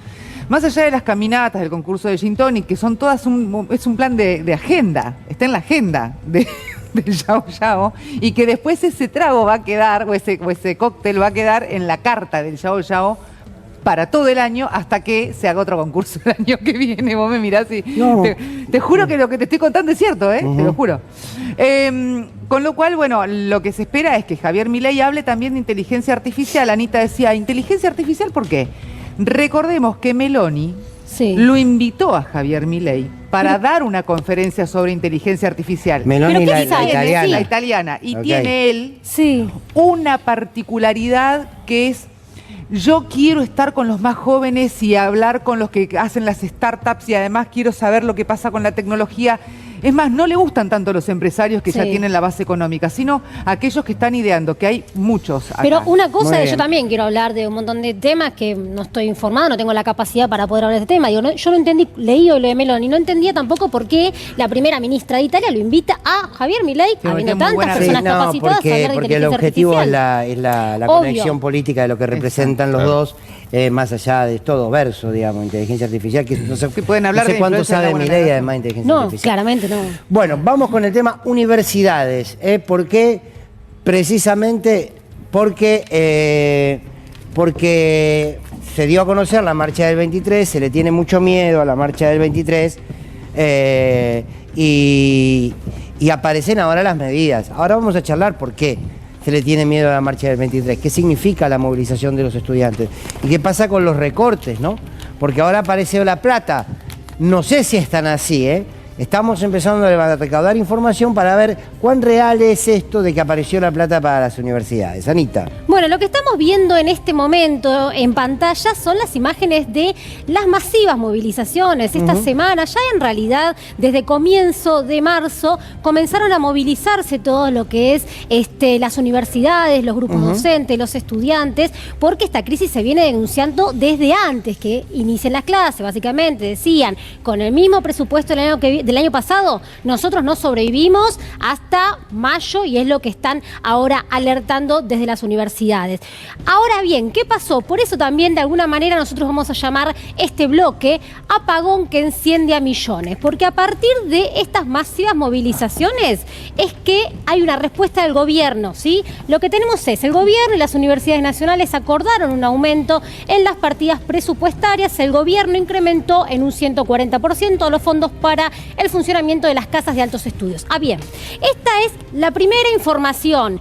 Más allá de las caminatas, del concurso de Gin Tonic, que son todas es un plan de agenda, está en la agenda del Yao Yao, y que después ese trago va a quedar, o ese cóctel va a quedar en la carta del Yao Yao para todo el año hasta que se haga otro concurso el año que viene. Vos me mirás y No. te juro que lo que te estoy contando es cierto, te lo juro. Con lo cual, bueno, lo que se espera es que Javier Milei hable también de inteligencia artificial. Anita decía, ¿inteligencia artificial por qué? Recordemos que Meloni lo invitó a Javier Milei para dar una conferencia sobre inteligencia artificial. Meloni, la italiana. La italiana. Y Ok. tiene él una particularidad que es: yo quiero estar con los más jóvenes y hablar con los que hacen las startups, y además quiero saber lo que pasa con la tecnología. Es más, no le gustan tanto los empresarios que ya tienen la base económica, sino aquellos que están ideando, que hay muchos acá. Pero una cosa, yo también quiero hablar de un montón de temas que no estoy informada, no tengo la capacidad para poder hablar de este tema. Digo, yo no entendí, leí lo de Meloni, no entendía tampoco por qué la primera ministra de Italia lo invita a Javier Milei, habiendo tantas personas capacitadas a hablar de porque el inteligencia objetivo artificial. es la Obvio. conexión política de lo que representan los dos, más allá de todo verso, digamos, inteligencia artificial, que no sé, pueden hablar no sé de cuánto influencia de sabe la buena Milei nación. además de inteligencia No, artificial. claramente no. Bueno, vamos con el tema universidades. ¿Por qué? Precisamente porque se dio a conocer la marcha del 23, se le tiene mucho miedo a la marcha del 23 y aparecen ahora las medidas. Ahora vamos a charlar por qué se le tiene miedo a la marcha del 23, qué significa la movilización de los estudiantes y qué pasa con los recortes, ¿no? Porque ahora apareció la plata. No sé si están así, Estamos empezando a recaudar información para ver cuán real es esto de que apareció la plata para las universidades. Anita. Bueno, lo que estamos viendo en este momento en pantalla son las imágenes de las masivas movilizaciones. Esta semana, ya en realidad, desde comienzo de marzo, comenzaron a movilizarse todo lo que es las universidades, los grupos docentes, los estudiantes, porque esta crisis se viene denunciando desde antes que inicien las clases. Básicamente decían, con el mismo presupuesto del año pasado, nosotros no sobrevivimos hasta mayo, y es lo que están ahora alertando desde las universidades. Ahora bien, ¿qué pasó? Por eso también de alguna manera nosotros vamos a llamar este bloque apagón que enciende a millones, porque a partir de estas masivas movilizaciones es que hay una respuesta del gobierno, ¿sí? Lo que tenemos es, el gobierno y las universidades nacionales acordaron un aumento en las partidas presupuestarias. El gobierno incrementó en un 140% los fondos para el funcionamiento de las casas de altos estudios. Bien, esta es la primera información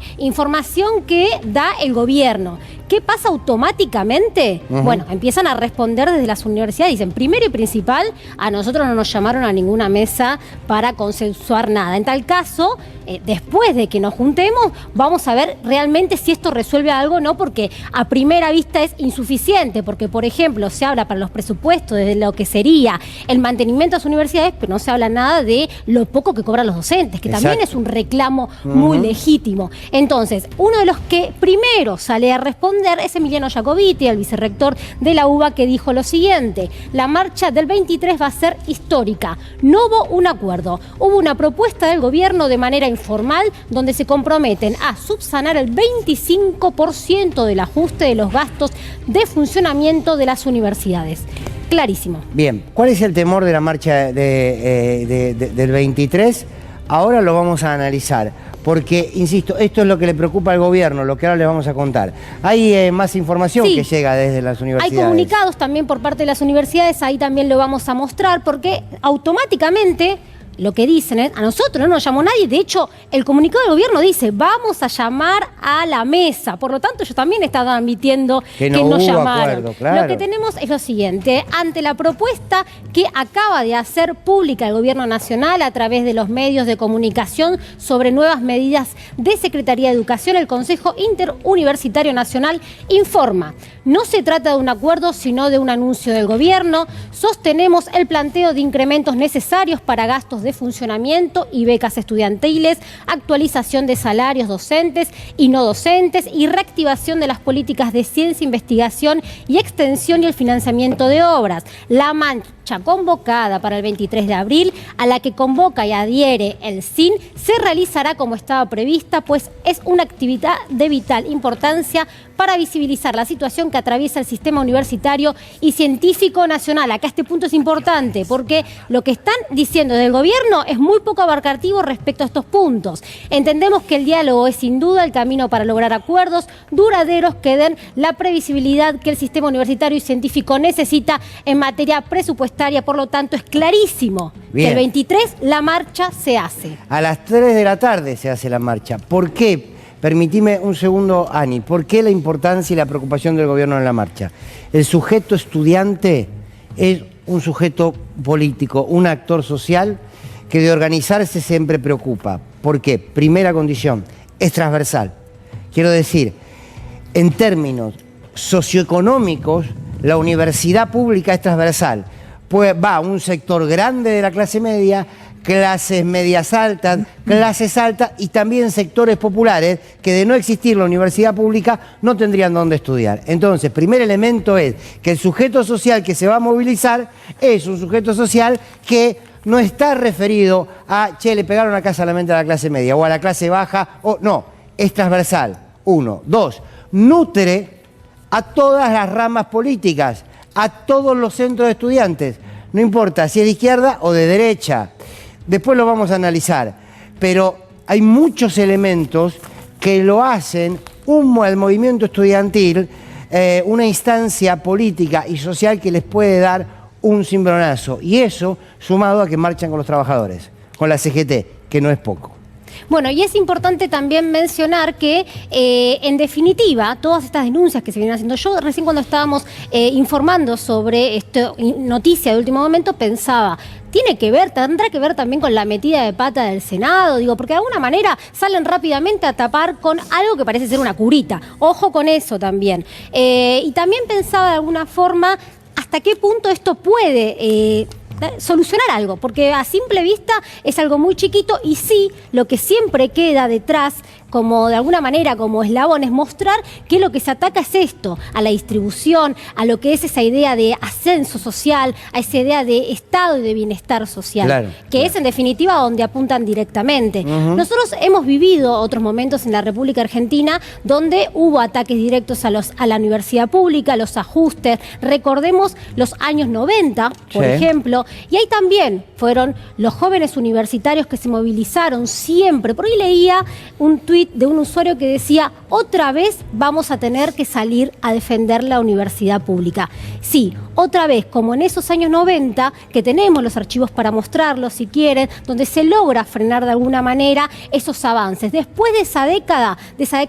que da el gobierno. ¿Qué pasa automáticamente? Bueno, empiezan a responder desde las universidades. Dicen, primero y principal, a nosotros no nos llamaron a ninguna mesa para consensuar nada. En tal caso, después de que nos juntemos, vamos a ver realmente si esto resuelve algo o no, porque a primera vista es insuficiente, porque, por ejemplo, se habla para los presupuestos de lo que sería el mantenimiento de las universidades, pero no se habla nada de lo poco que cobran los docentes, que también es un reclamo muy legítimo. Entonces, uno de los que primero sale a responder es Emiliano Jacobiti, el vicerrector de la UBA, que dijo lo siguiente: la marcha del 23 va a ser histórica. No hubo un acuerdo, hubo una propuesta del gobierno de manera informal donde se comprometen a subsanar el 25% del ajuste de los gastos de funcionamiento de las universidades. Clarísimo. Bien, ¿cuál es el temor de la marcha del 23? Ahora lo vamos a analizar, porque, insisto, esto es lo que le preocupa al gobierno, lo que ahora le vamos a contar. Hay más información que llega desde las universidades. Hay comunicados también por parte de las universidades, ahí también lo vamos a mostrar, porque automáticamente lo que dicen es, a nosotros no nos llamó nadie. De hecho, el comunicado del gobierno dice, vamos a llamar a la mesa. Por lo tanto, ellos también estaban admitiendo que no llamaron. Acuerdo, claro. Lo que tenemos es lo siguiente: ante la propuesta que acaba de hacer pública el gobierno nacional a través de los medios de comunicación sobre nuevas medidas de Secretaría de Educación, el Consejo Interuniversitario Nacional informa: no se trata de un acuerdo, sino de un anuncio del gobierno. Sostenemos el planteo de incrementos necesarios para gastos de funcionamiento y becas estudiantiles, actualización de salarios docentes y no docentes y reactivación de las políticas de ciencia, investigación y extensión y el financiamiento de obras. La marcha marcha convocada para el 23 de abril, a la que convoca y adhiere el CIN, se realizará como estaba prevista, pues es una actividad de vital importancia para visibilizar la situación que atraviesa el sistema universitario y científico nacional. Acá este punto es importante porque lo que están diciendo del gobierno es muy poco abarcativo respecto a estos puntos. Entendemos que el diálogo es sin duda el camino para lograr acuerdos duraderos que den la previsibilidad que el sistema universitario y científico necesita en materia presupuestaria. Por lo tanto, es clarísimo que el 23 la marcha se hace. A las 3 de la tarde se hace la marcha. ¿Por qué? Permitime un segundo, Ani. ¿Por qué la importancia y la preocupación del gobierno en la marcha? El sujeto estudiante es un sujeto político, un actor social que de organizarse siempre preocupa. ¿Por qué? Primera condición, es transversal. Quiero decir, en términos socioeconómicos, la universidad pública es transversal. Pues va un sector grande de la clase media, clases medias altas, clases altas y también sectores populares que de no existir la universidad pública no tendrían dónde estudiar. Entonces, primer elemento es que el sujeto social que se va a movilizar es un sujeto social que no está referido a, che, le pegaron acá solamente a la clase media o a la clase baja, o no, es transversal, 1. 2, nutre a todas las ramas políticas, a todos los centros de estudiantes, no importa si es de izquierda o de derecha. Después lo vamos a analizar, pero hay muchos elementos que lo hacen al movimiento estudiantil una instancia política y social que les puede dar un cimbronazo. Y eso sumado a que marchan con los trabajadores, con la CGT, que no es poco. Bueno, y es importante también mencionar que, en definitiva, todas estas denuncias que se vienen haciendo, yo recién cuando estábamos informando sobre esta noticia de último momento pensaba, tendrá que ver también con la metida de pata del Senado, digo, porque de alguna manera salen rápidamente a tapar con algo que parece ser una curita. Ojo con eso también. Y también pensaba de alguna forma hasta qué punto esto puede solucionar algo, porque a simple vista es algo muy chiquito y sí, lo que siempre queda detrás, como de alguna manera como eslabón, es mostrar que lo que se ataca es esto, a la distribución, a lo que es esa idea de ascenso social, a esa idea de estado y de bienestar social, que es en definitiva donde apuntan directamente. Nosotros hemos vivido otros momentos en la República Argentina donde hubo ataques directos a la universidad pública, los ajustes, recordemos los años 90, por ejemplo, y ahí también fueron los jóvenes universitarios que se movilizaron siempre. Por ahí leía un tuit de un usuario que decía, otra vez vamos a tener que salir a defender la universidad pública. Sí, otra vez, como en esos años 90, que tenemos los archivos para mostrarlos si quieren, donde se logra frenar de alguna manera esos avances. Después de esa década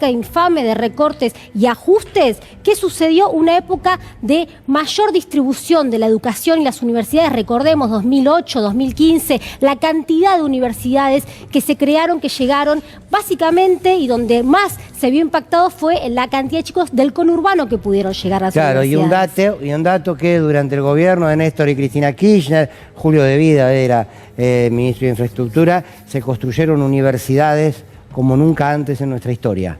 infame de recortes y ajustes, ¿qué sucedió? Una época de mayor distribución de la educación y las universidades. Recordemos 2008, 2015, la cantidad de universidades que se crearon, que llegaron básicamente, y donde más se vio impactado fue en la cantidad de chicos del conurbano que pudieron llegar a las universidades. Y un dato que durante el gobierno de Néstor y Cristina Kirchner, Julio de Vida era ministro de Infraestructura, se construyeron universidades como nunca antes en nuestra historia.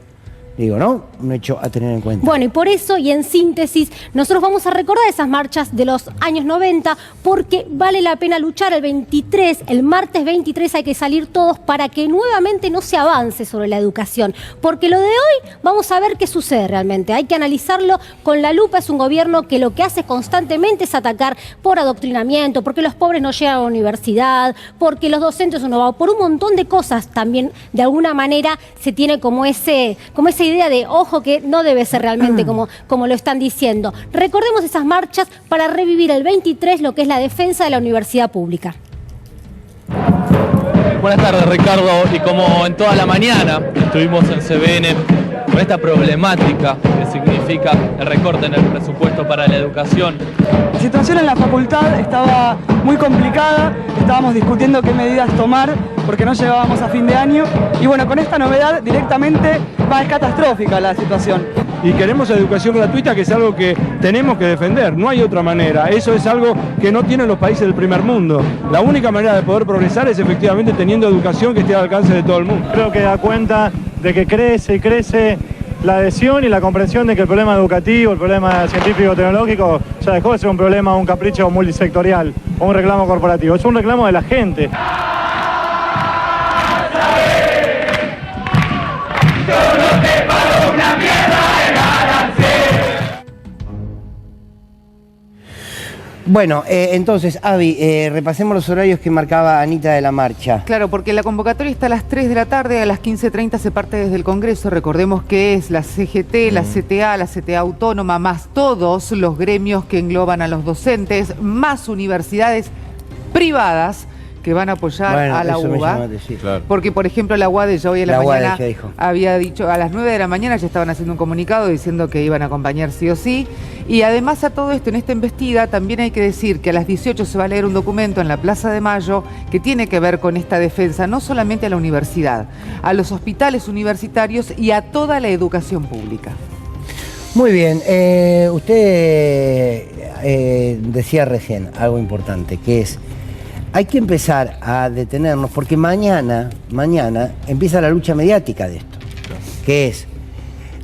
Digo, ¿no? Un hecho a tener en cuenta. Bueno, y por eso, y en síntesis, nosotros vamos a recordar esas marchas de los años 90, porque vale la pena luchar el martes 23 hay que salir todos para que nuevamente no se avance sobre la educación. Porque lo de hoy, vamos a ver qué sucede realmente. Hay que analizarlo con la lupa. Es un gobierno que lo que hace constantemente es atacar por adoctrinamiento, porque los pobres no llegan a la universidad, porque los docentes no van, por un montón de cosas también, de alguna manera, se tiene como esa idea de, ojo, que no debe ser realmente como lo están diciendo. Recordemos esas marchas para revivir el 23 lo que es la defensa de la universidad pública. Buenas tardes, Ricardo, y como en toda la mañana estuvimos en CBN con esta problemática que significa el recorte en el presupuesto para la educación. La situación en la facultad estaba muy complicada, estábamos discutiendo qué medidas tomar porque no llegábamos a fin de año y bueno, con esta novedad directamente es catastrófica la situación. Y queremos educación gratuita, que es algo que tenemos que defender, no hay otra manera. Eso es algo que no tienen los países del primer mundo. La única manera de poder progresar es efectivamente teniendo educación que esté al alcance de todo el mundo. Creo que da cuenta de que crece la adhesión y la comprensión de que el problema educativo, el problema científico-tecnológico ya dejó de ser un problema, un capricho multisectorial o un reclamo corporativo, es un reclamo de la gente. Bueno, entonces, Avi, repasemos los horarios que marcaba Anita de la marcha. Claro, porque la convocatoria está a las 3 de la tarde, a las 15:30 se parte desde el Congreso. Recordemos que es la CGT, la CTA Autónoma, más todos los gremios que engloban a los docentes, más universidades privadas que van a apoyar a la UBA. Porque, por ejemplo, la UADE ya hoy a la mañana había dicho, a las 9 de la mañana ya estaban haciendo un comunicado diciendo que iban a acompañar sí o sí. Y además a todo esto, en esta embestida, también hay que decir que a las 18 se va a leer un documento en la Plaza de Mayo que tiene que ver con esta defensa, no solamente a la universidad, a los hospitales universitarios y a toda la educación pública. Muy bien, usted decía recién algo importante, que es, hay que empezar a detenernos porque mañana empieza la lucha mediática de esto, que es,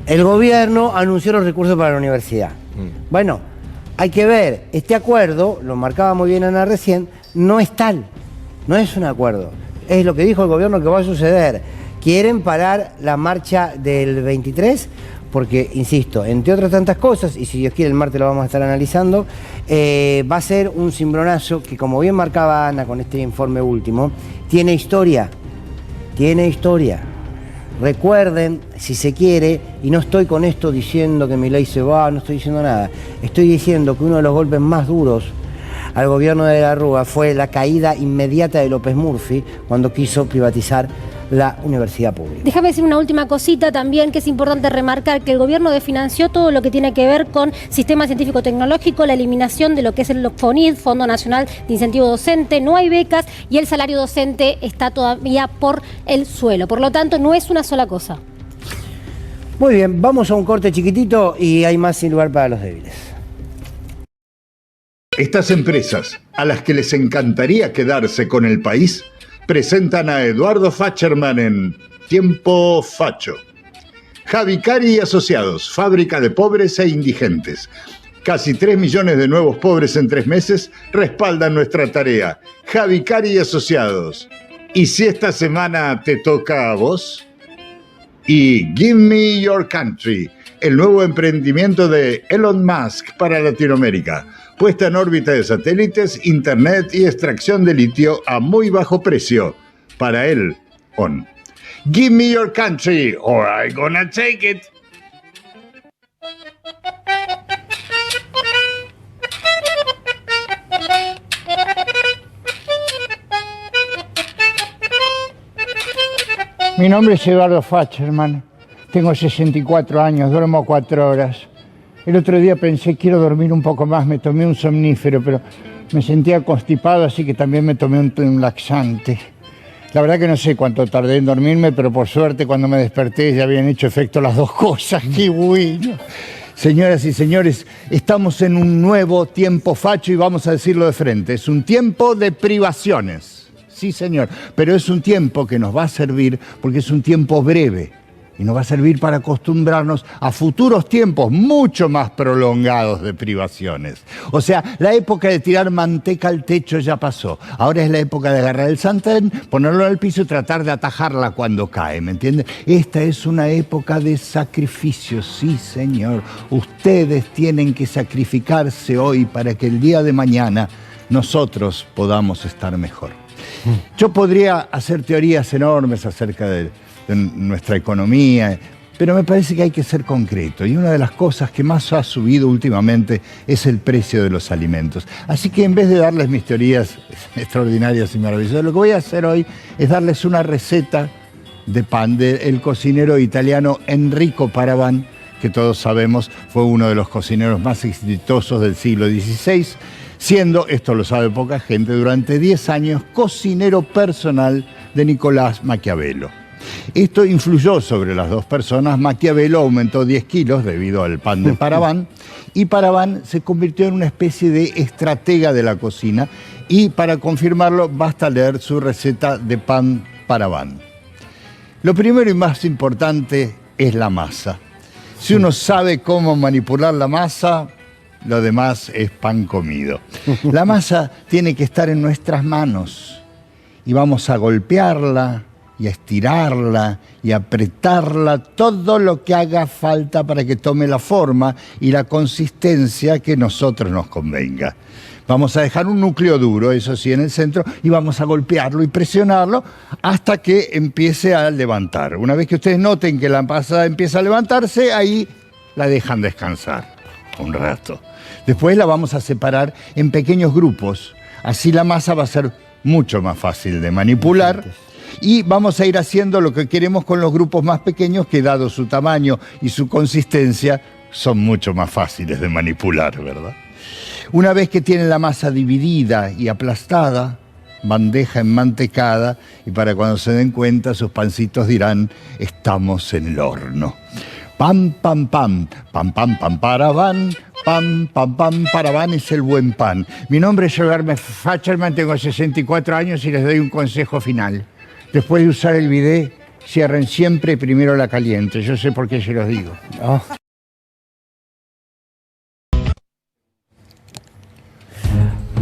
el gobierno anunció los recursos para la universidad. Bueno, hay que ver, este acuerdo, lo marcaba muy bien Ana recién, no es tal, no es un acuerdo, es lo que dijo el gobierno que va a suceder. Quieren parar la marcha del 23 porque, insisto, entre otras tantas cosas, y si Dios quiere el martes lo vamos a estar analizando, va a ser un cimbronazo que, como bien marcaba Ana con este informe último, tiene historia. Recuerden, si se quiere, y no estoy con esto diciendo que Milei se va, no estoy diciendo nada, estoy diciendo que uno de los golpes más duros al gobierno de la Rúa fue la caída inmediata de López Murphy cuando quiso privatizar la universidad pública. Déjame decir una última cosita también, que es importante remarcar que el gobierno desfinanció todo lo que tiene que ver con sistema científico-tecnológico, la eliminación de lo que es el FONID, Fondo Nacional de Incentivo Docente, no hay becas y el salario docente está todavía por el suelo. Por lo tanto, no es una sola cosa. Muy bien, vamos a un corte chiquitito y hay más sin lugar para los débiles. Estas empresas, a las que les encantaría quedarse con el país, presentan a Eduardo Facherman en Tiempo Facho. Javi Cari y Asociados, fábrica de pobres e indigentes. Casi 3 millones de nuevos pobres en 3 meses respaldan nuestra tarea. Javi Cari y Asociados. ¿Y si esta semana te toca a vos? Y Give Me Your Country, el nuevo emprendimiento de Elon Musk para Latinoamérica. Puesta en órbita de satélites, internet y extracción de litio a muy bajo precio. Para él, on. Give me your country or I'm gonna take it. Mi nombre es Eduardo Facherman. Tengo 64 años, duermo 4 horas. El otro día pensé, quiero dormir un poco más, me tomé un somnífero, pero me sentía constipado, así que también me tomé un laxante. La verdad que no sé cuánto tardé en dormirme, pero por suerte cuando me desperté ya habían hecho efecto las dos cosas. ¡Qué bueno! Señoras y señores, estamos en un nuevo tiempo facho y vamos a decirlo de frente. Es un tiempo de privaciones. Sí, señor, pero es un tiempo que nos va a servir porque es un tiempo breve. Y nos va a servir para acostumbrarnos a futuros tiempos mucho más prolongados de privaciones. O sea, la época de tirar manteca al techo ya pasó. Ahora es la época de agarrar el sartén, ponerlo al piso y tratar de atajarla cuando cae, ¿me entienden? Esta es una época de sacrificio, sí, señor. Ustedes tienen que sacrificarse hoy para que el día de mañana nosotros podamos estar mejor. Yo podría hacer teorías enormes acerca de nuestra economía, pero me parece que hay que ser concreto. Y una de las cosas que más ha subido últimamente es el precio de los alimentos. Así que en vez de darles mis teorías extraordinarias y maravillosas, lo que voy a hacer hoy es darles una receta de pan del cocinero italiano Enrico Paravan, que todos sabemos fue uno de los cocineros más exitosos del siglo XVI, siendo, esto lo sabe poca gente, durante 10 años cocinero personal de Nicolás Maquiavelo. Esto influyó sobre las dos personas. Maquiavelo aumentó 10 kilos debido al pan de Paravan y Paravan se convirtió en una especie de estratega de la cocina y para confirmarlo basta leer su receta de pan Paravan. Lo primero y más importante es la masa. Si uno sabe cómo manipular la masa, lo demás es pan comido. La masa tiene que estar en nuestras manos y vamos a golpearla y a estirarla y a apretarla todo lo que haga falta para que tome la forma y la consistencia que nosotros nos convenga. Vamos a dejar un núcleo duro, eso sí, en el centro, y vamos a golpearlo y presionarlo hasta que empiece a levantar. Una vez que ustedes noten que la masa empieza a levantarse, ahí la dejan descansar un rato. Después la vamos a separar en pequeños grupos. Así la masa va a ser mucho más fácil de manipular. Y vamos a ir haciendo lo que queremos con los grupos más pequeños, que dado su tamaño y su consistencia, son mucho más fáciles de manipular, ¿verdad? Una vez que tienen la masa dividida y aplastada, bandeja enmantecada, y para cuando se den cuenta, sus pancitos dirán, estamos en el horno. Pam, pam, pam, pam, pam, pam, para van, pam, pam, pam, para van es el buen pan. Mi nombre es Jorge Facherman, tengo 64 años y les doy un consejo final. Después de usar el bidet, cierren siempre primero la caliente. Yo sé por qué se los digo. Oh.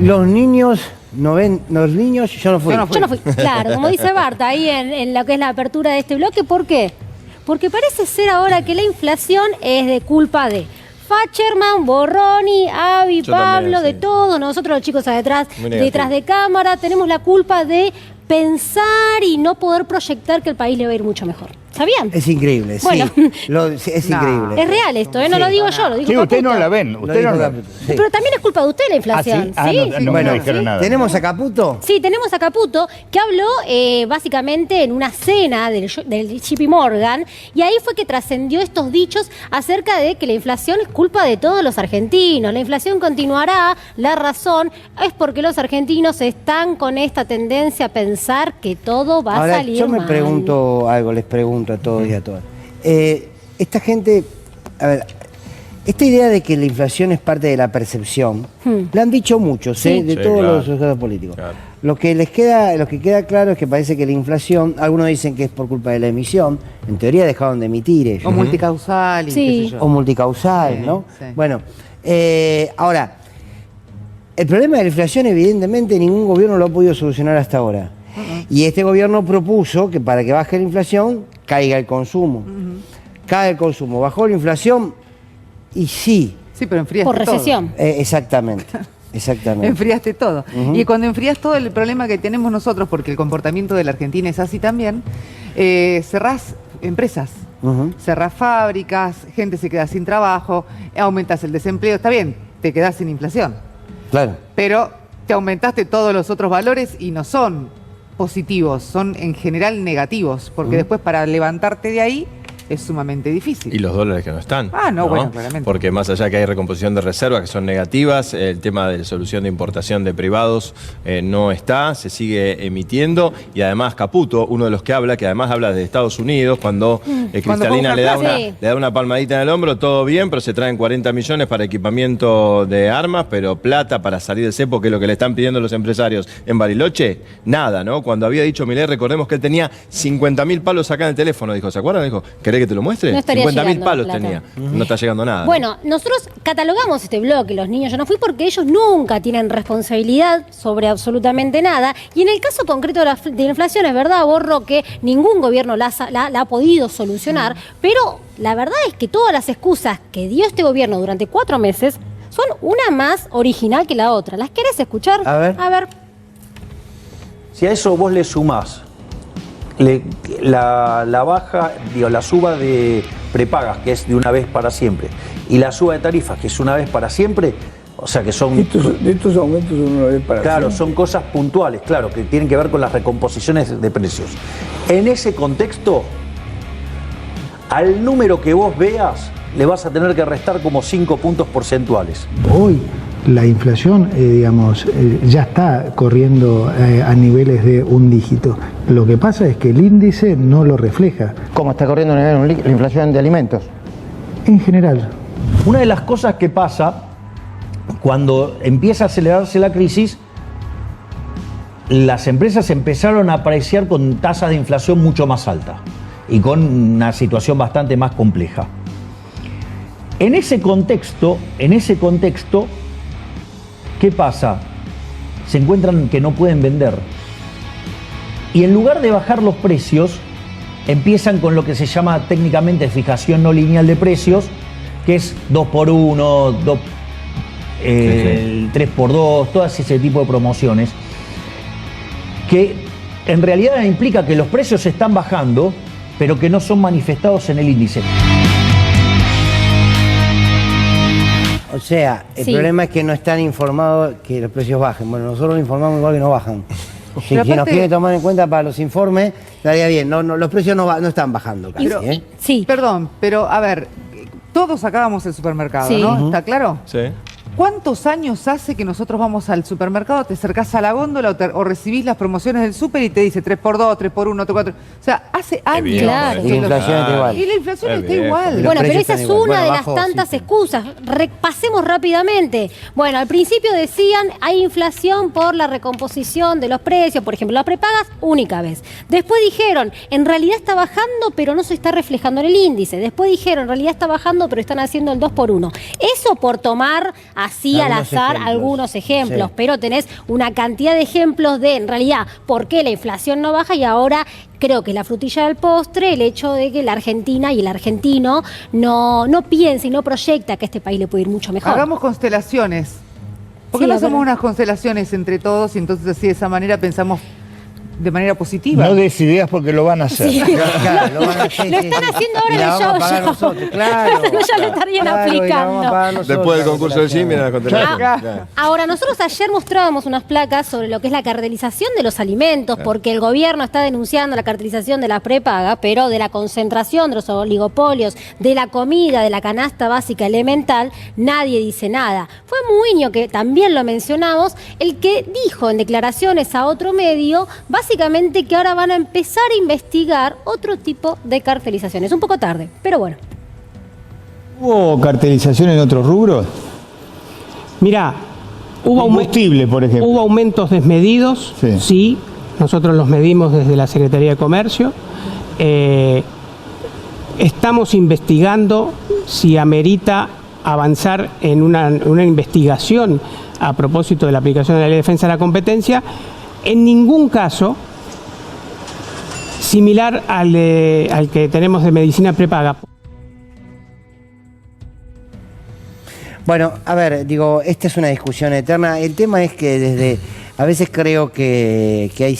Los niños no ven, los niños, yo no fui. Yo no fui. Claro, como dice Barta, ahí en lo que es la apertura de este bloque, ¿por qué? Porque parece ser ahora que la inflación es de culpa de Facherman, Borroni, Avi, Yo Pablo, también, sí. de todos nosotros los chicos detrás Muy de cámara, tenemos la culpa de pensar y no poder proyectar que el país le va a ir mucho mejor. ¿Sabían? Es increíble, Bueno. sí. Es increíble. Es real esto, ¿eh? No lo digo yo, lo dijo Sí, ustedes Caputo. no la ven. Ustedes no la ven. Sí. Pero también es culpa de usted la inflación. ¿Ah, sí? No, Bueno, me dijeron nada. ¿tenemos a Caputo? Sí, tenemos a Caputo, que habló básicamente en una cena del JP Morgan, y ahí fue que trascendió estos dichos acerca de que la inflación es culpa de todos los argentinos. La inflación continuará, la razón es porque los argentinos están con esta tendencia a pensar que todo va Ahora, a salir yo me mal. pregunto algo, les pregunto a todos y a todas. Esta gente, a ver, esta idea de que la inflación es parte de la percepción, la han dicho muchos, Sí. de Sí, todos claro. los sectores políticos. Claro. Lo que queda claro es que parece que la inflación, algunos dicen que es por culpa de la emisión, en teoría dejaron de emitir ellos. O multicausal y Sí. qué sé yo. O multicausal, Sí, ¿no? sí. Bueno, ahora, el problema de la inflación, evidentemente, ningún gobierno lo ha podido solucionar hasta ahora. Y este gobierno propuso que para que baje la inflación, caiga el consumo. Cae el consumo, bajó la inflación y sí. Sí, pero enfriaste Por recesión. Exactamente. Exactamente. Enfriaste todo. Y cuando enfrías todo, el problema que tenemos nosotros, porque el comportamiento de la Argentina es así también, cerrás empresas, cerrás fábricas, gente se queda sin trabajo, aumentas el desempleo, está bien, te quedás sin inflación, Claro. pero te aumentaste todos los otros valores y no son positivos, son en general negativos, porque después para levantarte de ahí es sumamente difícil. Y los dólares que no están. Ah, no, bueno, claramente. Porque más allá que hay recomposición de reservas que son negativas, el tema de solución de importación de privados no está, se sigue emitiendo. Y además Caputo, uno de los que habla, que además habla de Estados Unidos, cuando Cristalina le da una palmadita en el hombro, todo bien, pero se traen 40 millones para equipamiento de armas, pero plata para salir del cepo, que es lo que le están pidiendo los empresarios en Bariloche, nada, ¿no? Cuando había dicho Milei, recordemos que él tenía 50.000 palos acá en el teléfono, dijo, ¿se acuerdan? Dijo, ¿querés que te lo muestre? No estaría 50.000 llegando palos la plata. tenía. No está llegando nada. Bueno, nosotros catalogamos este bloque, los niños yo no fui, porque ellos nunca tienen responsabilidad sobre absolutamente nada. Y en el caso concreto de la inflación, es verdad, Borro, que ningún gobierno la ha podido solucionar, pero la verdad es que todas las excusas que dio este gobierno durante 4 meses son una más original que la otra. ¿Las querés escuchar? A ver. A ver. Si a eso vos le sumás la baja, digo, la suba de prepagas, que es de una vez para siempre, y la suba de tarifas, que es una vez para siempre, o sea que son... Estos aumentos son una vez para Claro, son cosas puntuales, claro, que tienen que ver con las recomposiciones de precios. En ese contexto, al número que vos veas, le vas a tener que restar como 5 puntos porcentuales. Hoy la inflación, ya está corriendo a niveles de un dígito. Lo que pasa es que el índice no lo refleja. ¿Cómo está corriendo la inflación de alimentos? En general. Una de las cosas que pasa cuando empieza a acelerarse la crisis, las empresas empezaron a apreciar con tasas de inflación mucho más altas y con una situación bastante más compleja. En ese contexto, ¿qué pasa? Se encuentran que no pueden vender. Y en lugar de bajar los precios, empiezan con lo que se llama técnicamente fijación no lineal de precios, que es 2x1, 3x2, todo ese tipo de promociones, que en realidad implica que los precios se están bajando, pero que no son manifestados en el índice. O sea, el problema es que no están informados que los precios bajen. Bueno, nosotros lo informamos igual que no bajan. Si nos quiere tomar en cuenta para los informes, estaría bien. No, los precios no están bajando casi. Pero, sí. Perdón, pero a ver, todos acabamos el supermercado, ¿no? ¿Está claro? Sí. ¿Cuántos años hace que nosotros vamos al supermercado, te acercás a la góndola o recibís las promociones del súper y te dice 3x2, 3x1, 3x4? O sea, hace años. Claro. Y la inflación está igual. Y la inflación está igual. Bueno, pero esa es una de las tantas excusas. Repasemos rápidamente. Bueno, al principio decían hay inflación por la recomposición de los precios, por ejemplo, las prepagas, única vez. Después dijeron, en realidad está bajando, pero no se está reflejando en el índice. Después dijeron, en realidad está bajando, pero están haciendo el 2x1. Eso por tomar así al azar algunos ejemplos, pero tenés una cantidad de ejemplos de, en realidad, por qué la inflación no baja y ahora creo que es la frutilla del postre el hecho de que la Argentina y el argentino no piensa y no proyecta que a este país le puede ir mucho mejor. Hagamos constelaciones. ¿Por qué no hacemos unas constelaciones entre todos y entonces así de esa manera pensamos de manera positiva? No des ideas porque lo van a hacer. Sí. Lo están haciendo ahora en el show. Claro. Ya lo estarían aplicando. Después del concurso del gym, la constelación. Ahora, nosotros ayer mostrábamos unas placas sobre lo que es la cartelización de los alimentos, porque el gobierno está denunciando la cartelización de la prepaga, pero de la concentración de los oligopolios, de la comida, de la canasta básica elemental, nadie dice nada. Fue Muiño, que también lo mencionamos, el que dijo en declaraciones a otro medio, básicamente que ahora van a empezar a investigar otro tipo de cartelizaciones. Un poco tarde, pero bueno. ¿Hubo cartelización en otros rubros? Mirá, combustible, por ejemplo. Hubo aumentos desmedidos, sí, nosotros los medimos desde la Secretaría de Comercio. Estamos investigando si amerita avanzar en una investigación a propósito de la aplicación de la Ley de Defensa de la Competencia. En ningún caso similar al que tenemos de medicina prepaga. Bueno, a ver, digo, esta es una discusión eterna. El tema es que a veces creo que hay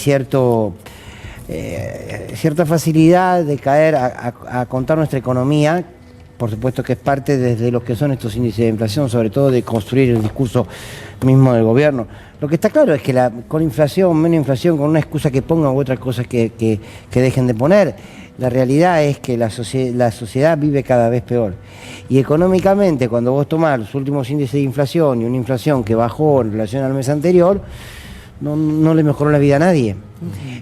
cierta facilidad de caer a contar nuestra economía. Por supuesto que es parte desde lo que son estos índices de inflación, sobre todo de construir el discurso mismo del gobierno. Lo que está claro es que con inflación, menos inflación, con una excusa que pongan u otra cosa que dejen de poner, la realidad es que la sociedad vive cada vez peor. Y económicamente, cuando vos tomás los últimos índices de inflación y una inflación que bajó en relación al mes anterior, no le mejoró la vida a nadie.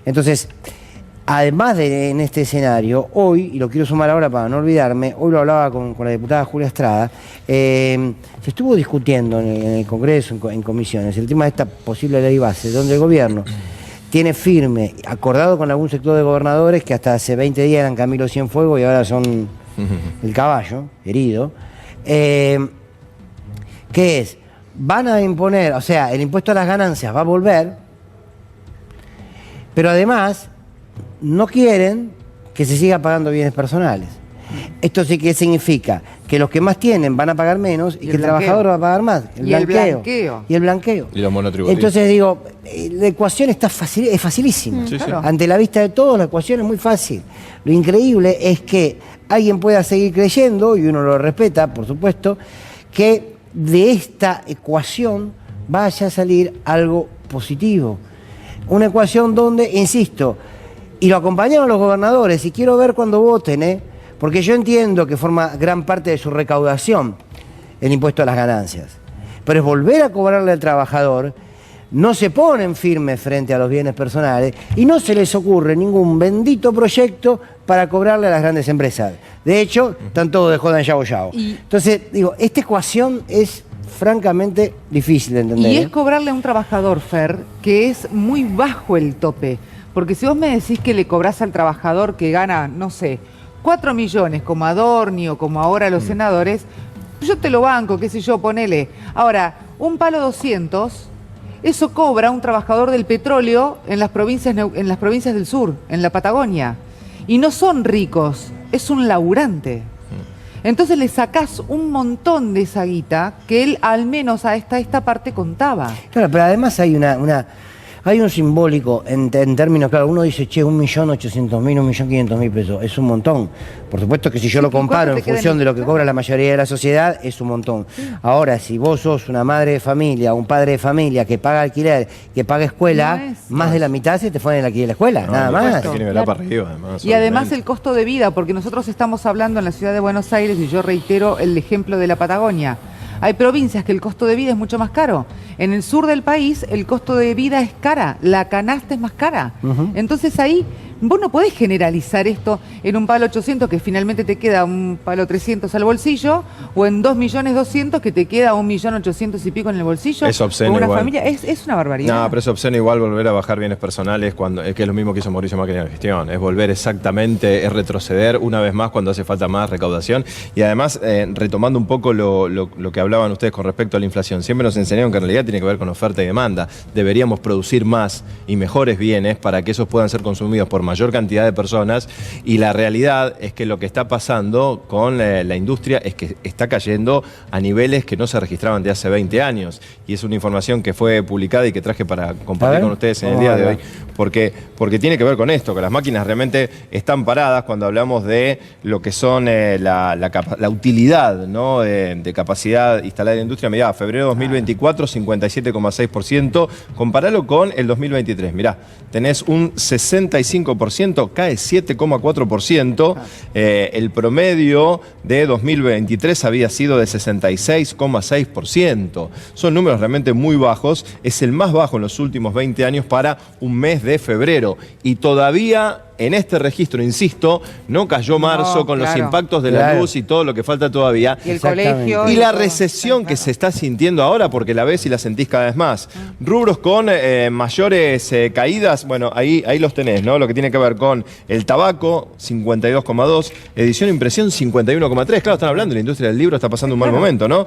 Entonces, además de en este escenario, hoy, y lo quiero sumar ahora para no olvidarme, hoy lo hablaba con la diputada Julia Estrada, se estuvo discutiendo en el Congreso, en comisiones, el tema de esta posible ley base, donde el gobierno tiene firme, acordado con algún sector de gobernadores que hasta hace 20 días eran Camilo Cienfuegos y ahora son el caballo, herido, que es, van a imponer, o sea, el impuesto a las ganancias va a volver, pero además no quieren que se siga pagando bienes personales. Esto sí que significa que los que más tienen van a pagar menos y que el trabajador va a pagar más. Y el blanqueo. Y los monotributistas. Entonces digo, la ecuación es facilísima. Sí, sí. Ante la vista de todos, la ecuación es muy fácil. Lo increíble es que alguien pueda seguir creyendo, y uno lo respeta, por supuesto, que de esta ecuación vaya a salir algo positivo. Una ecuación donde, insisto, y lo acompañaron los gobernadores, y quiero ver cuando voten, porque yo entiendo que forma gran parte de su recaudación el impuesto a las ganancias, pero es volver a cobrarle al trabajador, no se ponen firmes frente a los bienes personales y no se les ocurre ningún bendito proyecto para cobrarle a las grandes empresas. De hecho, están todos de joda en Yao Yao. Entonces, digo, esta ecuación es francamente difícil de entender. Y es cobrarle a un trabajador, Fer, que es muy bajo el tope. Porque si vos me decís que le cobrás al trabajador que gana, no sé, 4 millones como Adorni o como ahora los senadores, Yo te lo banco, qué sé yo, ponele. Ahora, un palo 200, eso cobra un trabajador del petróleo en las provincias del sur, en la Patagonia. Y no son ricos, es un laburante. Entonces le sacás un montón de esa guita que él al menos hasta esta parte contaba. Claro, pero además hay hay un simbólico en términos, claro, uno dice, che, 1.800.000, 1.500.000 pesos, es un montón. Por supuesto que si yo lo comparo en función de lo que cobra la mayoría de la sociedad, es un montón. Ahora, si vos sos una madre de familia, un padre de familia que paga alquiler, que paga escuela, más de la mitad se te fue en el alquiler de la escuela, nada más. Y además el costo de vida, porque nosotros estamos hablando en la ciudad de Buenos Aires, y yo reitero el ejemplo de la Patagonia. Hay provincias que el costo de vida es mucho más caro. En el sur del país el costo de vida es cara, la canasta es más cara. Entonces ahí vos no podés generalizar esto en un palo 800 que finalmente te queda un palo 300 al bolsillo, o en 2.200.000 que te queda 1.800.000 y pico en el bolsillo. Es obsceno con una igual. familia. Es una barbaridad. No, pero es obsceno igual volver a bajar bienes personales, que es lo mismo que hizo Mauricio Macri en la gestión. Es volver exactamente, es retroceder una vez más cuando hace falta más recaudación. Y además, retomando un poco lo que hablaban ustedes con respecto a la inflación, siempre nos enseñaron que en realidad tiene que ver con oferta y demanda. Deberíamos producir más y mejores bienes para que esos puedan ser consumidos por mayor cantidad de personas, y la realidad es que lo que está pasando con la industria es que está cayendo a niveles que no se registraban de hace 20 años, y es una información que fue publicada y que traje para compartir con ustedes en el día de hoy, porque tiene que ver con esto, que las máquinas realmente están paradas cuando hablamos de lo que son la utilidad, ¿no? de capacidad instalada en la industria. Mirá, febrero 2024, 57,6%, comparalo con el 2023, mirá, tenés un 65%, cae 7,4%, el promedio de 2023 había sido de 66,6%. Son números realmente muy bajos, es el más bajo en los últimos 20 años para un mes de febrero, y todavía en este registro, insisto, no cayó marzo con los impactos de la luz y todo lo que falta todavía. Y el colegio. Y la recesión que se está sintiendo ahora, porque la ves y la sentís cada vez más. Rubros con mayores caídas, bueno, ahí los tenés, ¿no? Lo que tiene que ver con el tabaco, 52,2, edición e impresión, 51,3. Claro, están hablando, la industria del libro está pasando un mal momento, ¿no?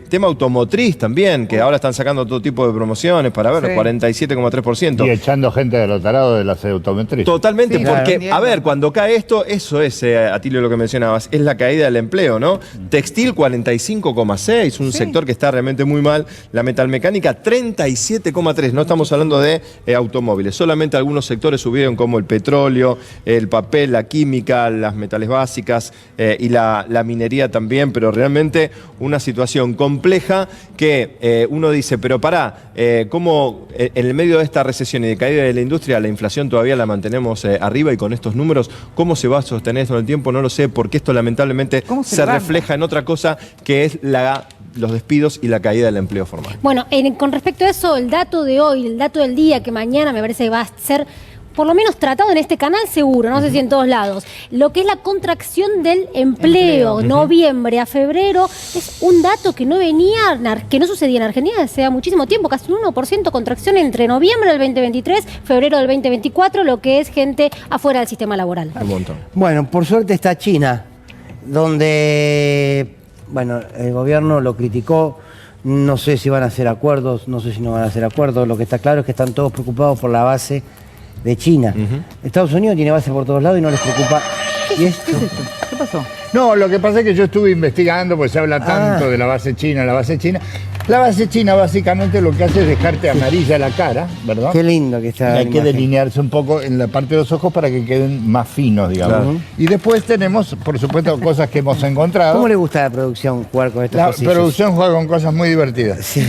Tema automotriz también, que ahora están sacando todo tipo de promociones para ver, 47,3%. Y echando gente de los tarados de las automotrices. Totalmente. Porque, a ver, cuando cae esto, eso es, Atilio, lo que mencionabas, es la caída del empleo, ¿no? Textil, 45,6, un sector que está realmente muy mal. La metalmecánica, 37,3. No estamos hablando de automóviles. Solamente algunos sectores subieron, como el petróleo, el papel, la química, las metales básicas y la minería también, pero realmente una situación compleja que uno dice, pero pará, ¿cómo en el medio de esta recesión y de caída de la industria la inflación todavía la mantenemos arriba, y con estos números, ¿cómo se va a sostener esto en el tiempo? No lo sé, porque esto lamentablemente se refleja en otra cosa, que es los despidos y la caída del empleo formal. Bueno, con respecto a eso, el dato de hoy, el dato del día, que mañana me parece que va a ser por lo menos tratado en este canal seguro, no sé si en todos lados, lo que es la contracción del empleo, noviembre a febrero, es un dato que no sucedía en Argentina desde hace muchísimo tiempo, casi un 1% contracción entre noviembre del 2023, febrero del 2024, lo que es gente afuera del sistema laboral. Un montón. Bueno, por suerte está China, donde, bueno, el gobierno lo criticó. No sé si van a hacer acuerdos, no sé si no van a hacer acuerdos. Lo que está claro es que están todos preocupados por la base de China. Estados Unidos tiene base por todos lados y no les preocupa. ¿Y esto? ¿Qué pasó? No, lo que pasa es que yo estuve investigando, pues se habla tanto de la base china, la base china. La base china básicamente lo que hace es dejarte amarilla la cara, ¿verdad? Qué lindo que está. Y hay que delinearse un poco en la parte de los ojos para que queden más finos, digamos. Claro. Y después tenemos, por supuesto, cosas que hemos encontrado. ¿Cómo le gusta a la producción jugar con estas cosas? La producción juega con cosas muy divertidas. Sí.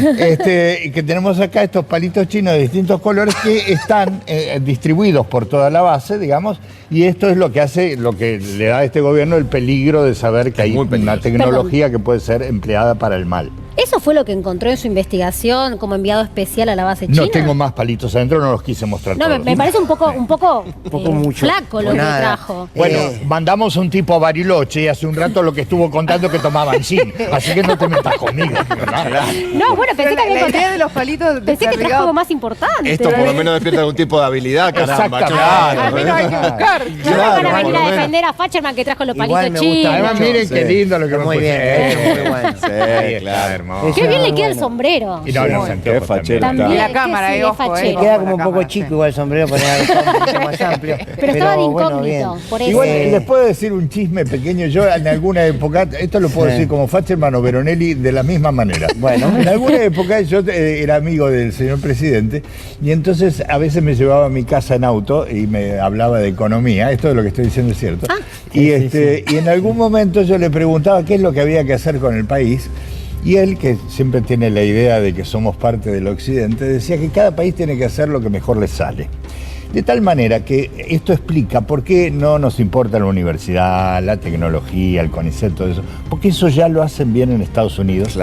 Y que tenemos acá estos palitos chinos de distintos colores que están distribuidos por toda la base, digamos, y esto es lo que hace, lo que le da a este gobierno el peligro de saber que hay una tecnología que puede ser empleada para el mal. ¿Eso fue lo que encontró en su investigación como enviado especial a la base china? No tengo más palitos adentro, no los quise mostrar No, todos. me parece un poco mucho. flaco lo que Nada. trajo. Bueno, mandamos un tipo a Bariloche y hace un rato lo que estuvo contando que tomaban gin. Así que no te metas conmigo. No, bueno, pensé que había la idea de los palitos Pensé que trajo algo más importante. Esto por lo menos despierta algún tipo de habilidad, caramba. Exactamente. Claro. Al menos hay que buscar. No me van a venir a defender a Facherman que trajo los palitos chinos. Además, miren qué lindo lo que me Muy bien, muy bueno. Sí, claro, hermoso. Qué bien le queda el sombrero. Y no, los anteojos fachero. También. Y la cámara, sí, ojo, fachero. Me queda como un poco chico igual el sombrero para un poquito más amplio. Pero estaba de bueno, incógnito, bien. por eso. Igual les puedo decir un chisme pequeño. Yo en alguna época, esto lo puedo decir como Facherman o Veronelli de la misma manera. Bueno. En alguna época yo era amigo del señor presidente y entonces a veces me llevaba a mi casa en auto y me hablaba de economía. Esto de lo que estoy diciendo es cierto. Y en algún momento yo le preguntaba qué es lo que había que hacer con el país. Y él, que siempre tiene la idea de que somos parte del occidente, decía que cada país tiene que hacer lo que mejor le sale. De tal manera que esto explica por qué no nos importa la universidad, la tecnología, el CONICET, todo eso. Porque eso ya lo hacen bien en Estados Unidos,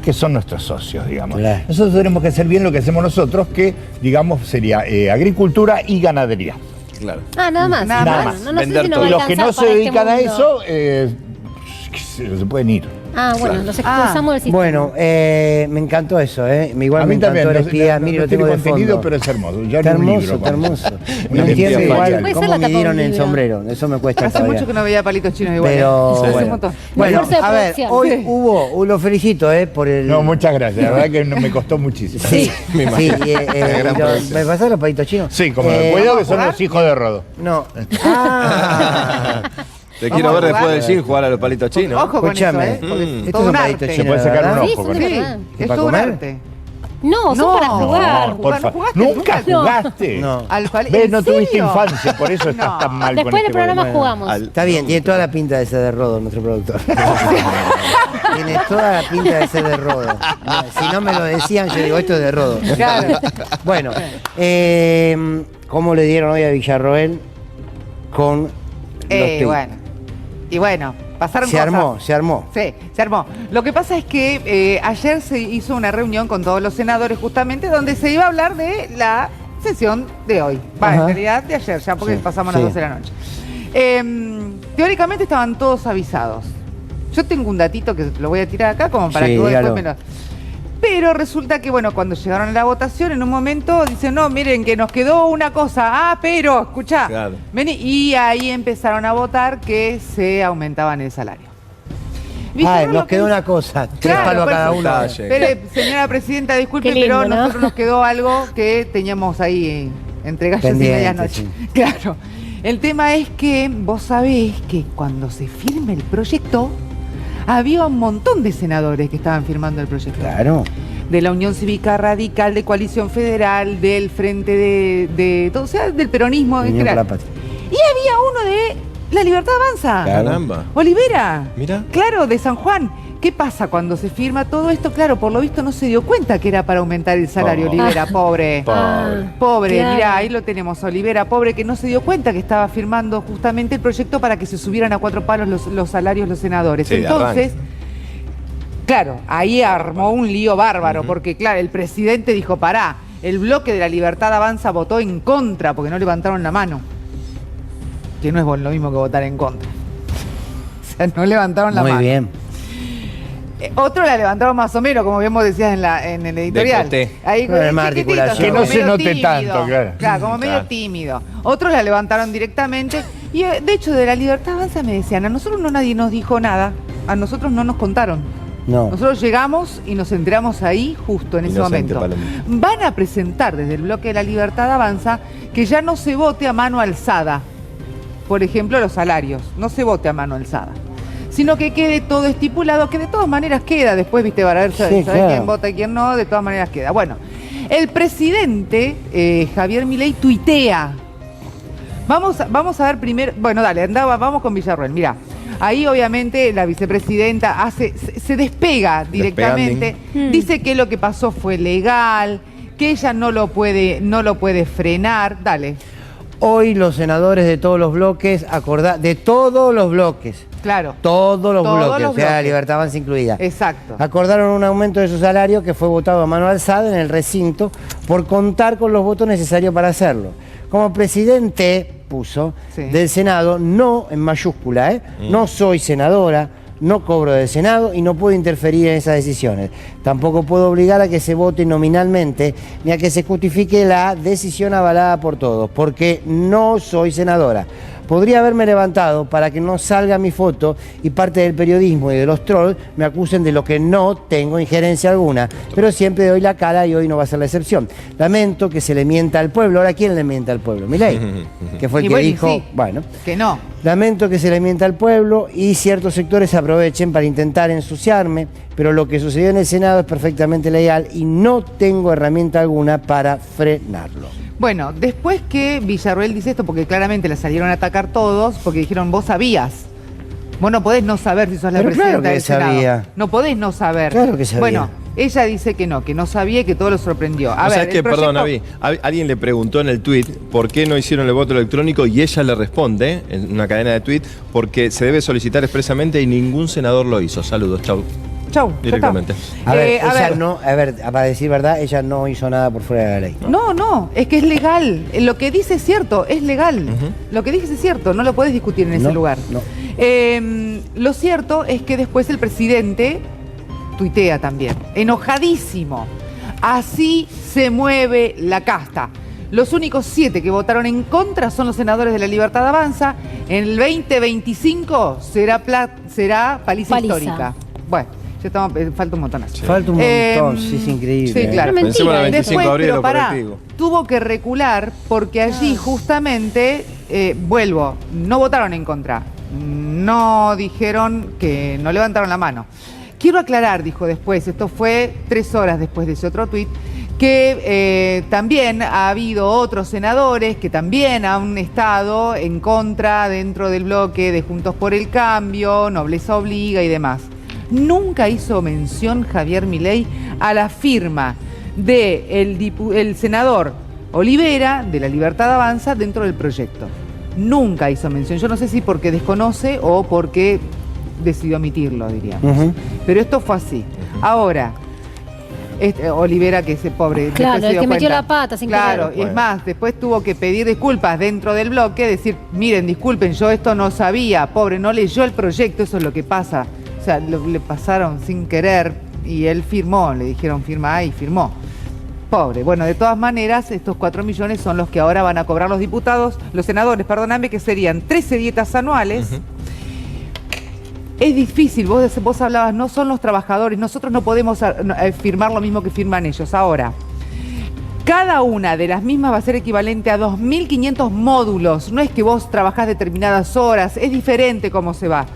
que son nuestros socios, digamos. Claro. Nosotros tenemos que hacer bien lo que hacemos nosotros, que, digamos, sería agricultura y ganadería. Claro. Nada más. Nada más. No sé si nos va a Y los que no alcanzar se para dedican a este mundo. eso, se pueden ir. Bueno, nos expulsamos del sistema. Bueno, me encantó eso, Igual A me mí también, encantó el no espía, tiene mire, lo tengo de contenido, fondo. pero es hermoso. Ya Está en un hermoso, libro, está hermoso. Una No entiendo limpieza igual facial. Puede ser cómo la tapa de midieron un el libro. sombrero, eso me cuesta Hace todavía. mucho que no veía palitos chinos igual. Pero Hace un bueno, montón. bueno, Esfuerzo de a ver, producción. hoy hubo, lo felicito, por el... No, muchas gracias. La verdad que me costó muchísimo. Sí, Me imagino. sí, Gran producción. ¿me pasaron los palitos chinos? Sí, como cuidado que son los hijos de Rodo. No. Te quiero ver después del gym jugar a los palitos chinos. Ojo con eso, Escúchame, porque estos todo son un palitos arte. Se chinos, puede sacar ¿verdad? un Sí, ojo son con de eso. verdad. Es ¿Para todo un comer? arte. No, son para jugar. No, por favor. ¿Jugaste ¿Nunca nunca? jugaste? No. ¿Ves? No ¿En tuviste serio? infancia, por eso estás tan mal con Después del este programa gobierno. jugamos. Está bien, tiene toda la pinta de ser de Rodo, nuestro productor. Tiene toda la pinta de ser de Rodo. Si no me lo decían, yo digo, esto es de Rodo. Claro. Bueno, ¿cómo le dieron hoy a Villarroel con los tweets? Y bueno, pasaron Se cosas. armó, se armó. Sí, se armó. Lo que pasa es que ayer se hizo una reunión con todos los senadores justamente donde se iba a hablar de la sesión de hoy. Va, en Ajá. realidad de ayer, ya porque Sí, pasamos sí. las 12 de la noche. Teóricamente estaban todos avisados. Yo tengo un datito que lo voy a tirar acá como para Sí, que vos dígalo. después me lo... Pero resulta que, bueno, cuando llegaron a la votación, en un momento dicen, no, miren, que nos quedó una cosa. Pero, escuchá, Claro. vení. Y ahí empezaron a votar que se aumentaban el salario. ¿Viste Ay, lo nos que quedó hizo? una cosa, 3 Claro, palos a por cada eso. uno. Detalle. Pero, señora presidenta, disculpe, Qué lindo, pero ¿no? nosotros nos quedó algo que teníamos ahí entre gallos Pendiente, y medianoche. sí. Claro. El tema es que vos sabés que cuando se firme el proyecto, había un montón de senadores que estaban firmando el proyecto. Claro. De la Unión Cívica Radical, de Coalición Federal, del Frente de todo, o sea, del peronismo en Unión por general. la Patria. Y había uno de La Libertad Avanza. Caramba. Olivera. Mira. Claro, de San Juan. ¿Qué pasa cuando se firma todo esto? Claro, por lo visto no se dio cuenta que era para aumentar el salario. Pobre. Olivera, pobre. Pobre. Pobre, Claro. mirá, ahí lo tenemos, Olivera, pobre, que no se dio cuenta que estaba firmando justamente el proyecto para que se subieran a 4 palos los salarios los senadores. Sí, de Entonces, claro, ahí armó un lío bárbaro, porque claro, el presidente dijo, pará, el bloque de la Libertad Avanza votó en contra, porque no levantaron la mano. Que no es lo mismo que votar en contra. O sea, no levantaron la Muy mano. bien. Otro la levantaron más o menos, como bien vos decías en el editorial. coté. Ahí Bueno, con más chiquitito, articulación. Que no como se medio note tímido. tanto, claro. Claro, como medio Claro. tímido. Otros la levantaron directamente. Y de hecho, de la Libertad Avanza me decían, a nosotros no nadie nos dijo nada, a nosotros no nos contaron. No. Nosotros llegamos y nos enteramos ahí justo en ese Inocente, momento. Palomita. Van a presentar desde el bloque de la Libertad Avanza que ya no se vote a mano alzada. Por ejemplo, los salarios. No se vote a mano alzada. Sino que quede todo estipulado, que de todas maneras queda. Después, viste, para ver Sí, claro. quién vota y quién no, de todas maneras queda. Bueno, el presidente Javier Milei tuitea. Vamos a ver primero. Bueno, dale, vamos con Villarroel. Mirá, ahí obviamente la vicepresidenta se despega directamente. Dice que lo que pasó fue legal, que ella no lo puede frenar. Dale. Hoy los senadores de todos los bloques, Claro. Todos los bloques, o sea, la bloques. Libertad Avanza incluida. Exacto. Acordaron un aumento de su salario que fue votado a mano alzada en el recinto por contar con los votos necesarios para hacerlo. Como presidente, puso, del Senado, no en mayúscula, no soy senadora, no cobro del Senado y no puedo interferir en esas decisiones. Tampoco puedo obligar a que se vote nominalmente ni a que se justifique la decisión avalada por todos, porque no soy senadora. Podría haberme levantado para que no salga mi foto y parte del periodismo y de los trolls me acusen de lo que no tengo injerencia alguna, pero siempre doy la cara y hoy no va a ser la excepción. Lamento que se le mienta al pueblo. Ahora, ¿quién le mienta al pueblo? Milei, que fue el que dijo, sí, bueno, que no. lamento que se le mienta al pueblo y ciertos sectores se aprovechen para intentar ensuciarme, pero lo que sucedió en el Senado es perfectamente legal y no tengo herramienta alguna para frenarlo. Bueno, después que Villarroel dice esto, porque claramente la salieron a atacar todos, porque dijeron, vos sabías. Vos no podés no saber si sos la Pero presidenta claro que del Senado. sabía. No podés no saber. Claro que sabía. Bueno, ella dice que no sabía y que todo lo sorprendió. A O sea, ver, es que, el proyecto- perdón, Avi, alguien le preguntó en el tuit por qué no hicieron el voto electrónico y ella le responde en una cadena de tuit porque se debe solicitar expresamente y ningún senador lo hizo. Saludos, chau. Chau, Directamente. A ver, a ella ver. no, a ver, para decir verdad, ella no hizo nada por fuera de la ley. No, es que es legal. Lo que dice es cierto, es legal. Lo que dice es cierto, no lo puedes discutir en ese No, lugar. no. Lo cierto es que después el presidente tuitea también, enojadísimo. Así se mueve la casta. Los únicos 7 que votaron en contra son los senadores de la Libertad Avanza. En el 2025 será paliza histórica. Bueno, ya estamos, falta un montón. Falta un montón, sí, es increíble. Sí, claro. Pensemos en el 25 de abril, pero lo pará, colectivo. tuvo que recular porque allí justamente, vuelvo, no votaron en contra. No dijeron que no levantaron la mano. Quiero aclarar, dijo después, esto fue 3 horas después de ese otro tuit, que también ha habido otros senadores que también han estado en contra dentro del bloque de Juntos por el Cambio, Nobleza Obliga y demás. Nunca hizo mención Javier Milei a la firma del senador Olivera de la Libertad Avanza dentro del proyecto. Nunca hizo mención. Yo no sé si porque desconoce o porque decidió omitirlo, diríamos. Pero esto fue así. Ahora, Olivera, que ese pobre... Claro, después se el dio que metió cuenta. la pata sin Claro, querer. y es más, después tuvo que pedir disculpas dentro del bloque, decir, miren, disculpen, yo esto no sabía, pobre, no leyó el proyecto, eso es lo que pasa. O sea, le pasaron sin querer y él firmó, le dijeron firma ahí, firmó. Pobre. Bueno, de todas maneras, estos 4 millones son los que ahora van a cobrar los diputados, los senadores, perdóname, que serían 13 dietas anuales. Es difícil, vos hablabas, no son los trabajadores, nosotros no podemos firmar lo mismo que firman ellos. Ahora, cada una de las mismas va a ser equivalente a 2.500 módulos. No es que vos trabajás determinadas horas, es diferente cómo se va.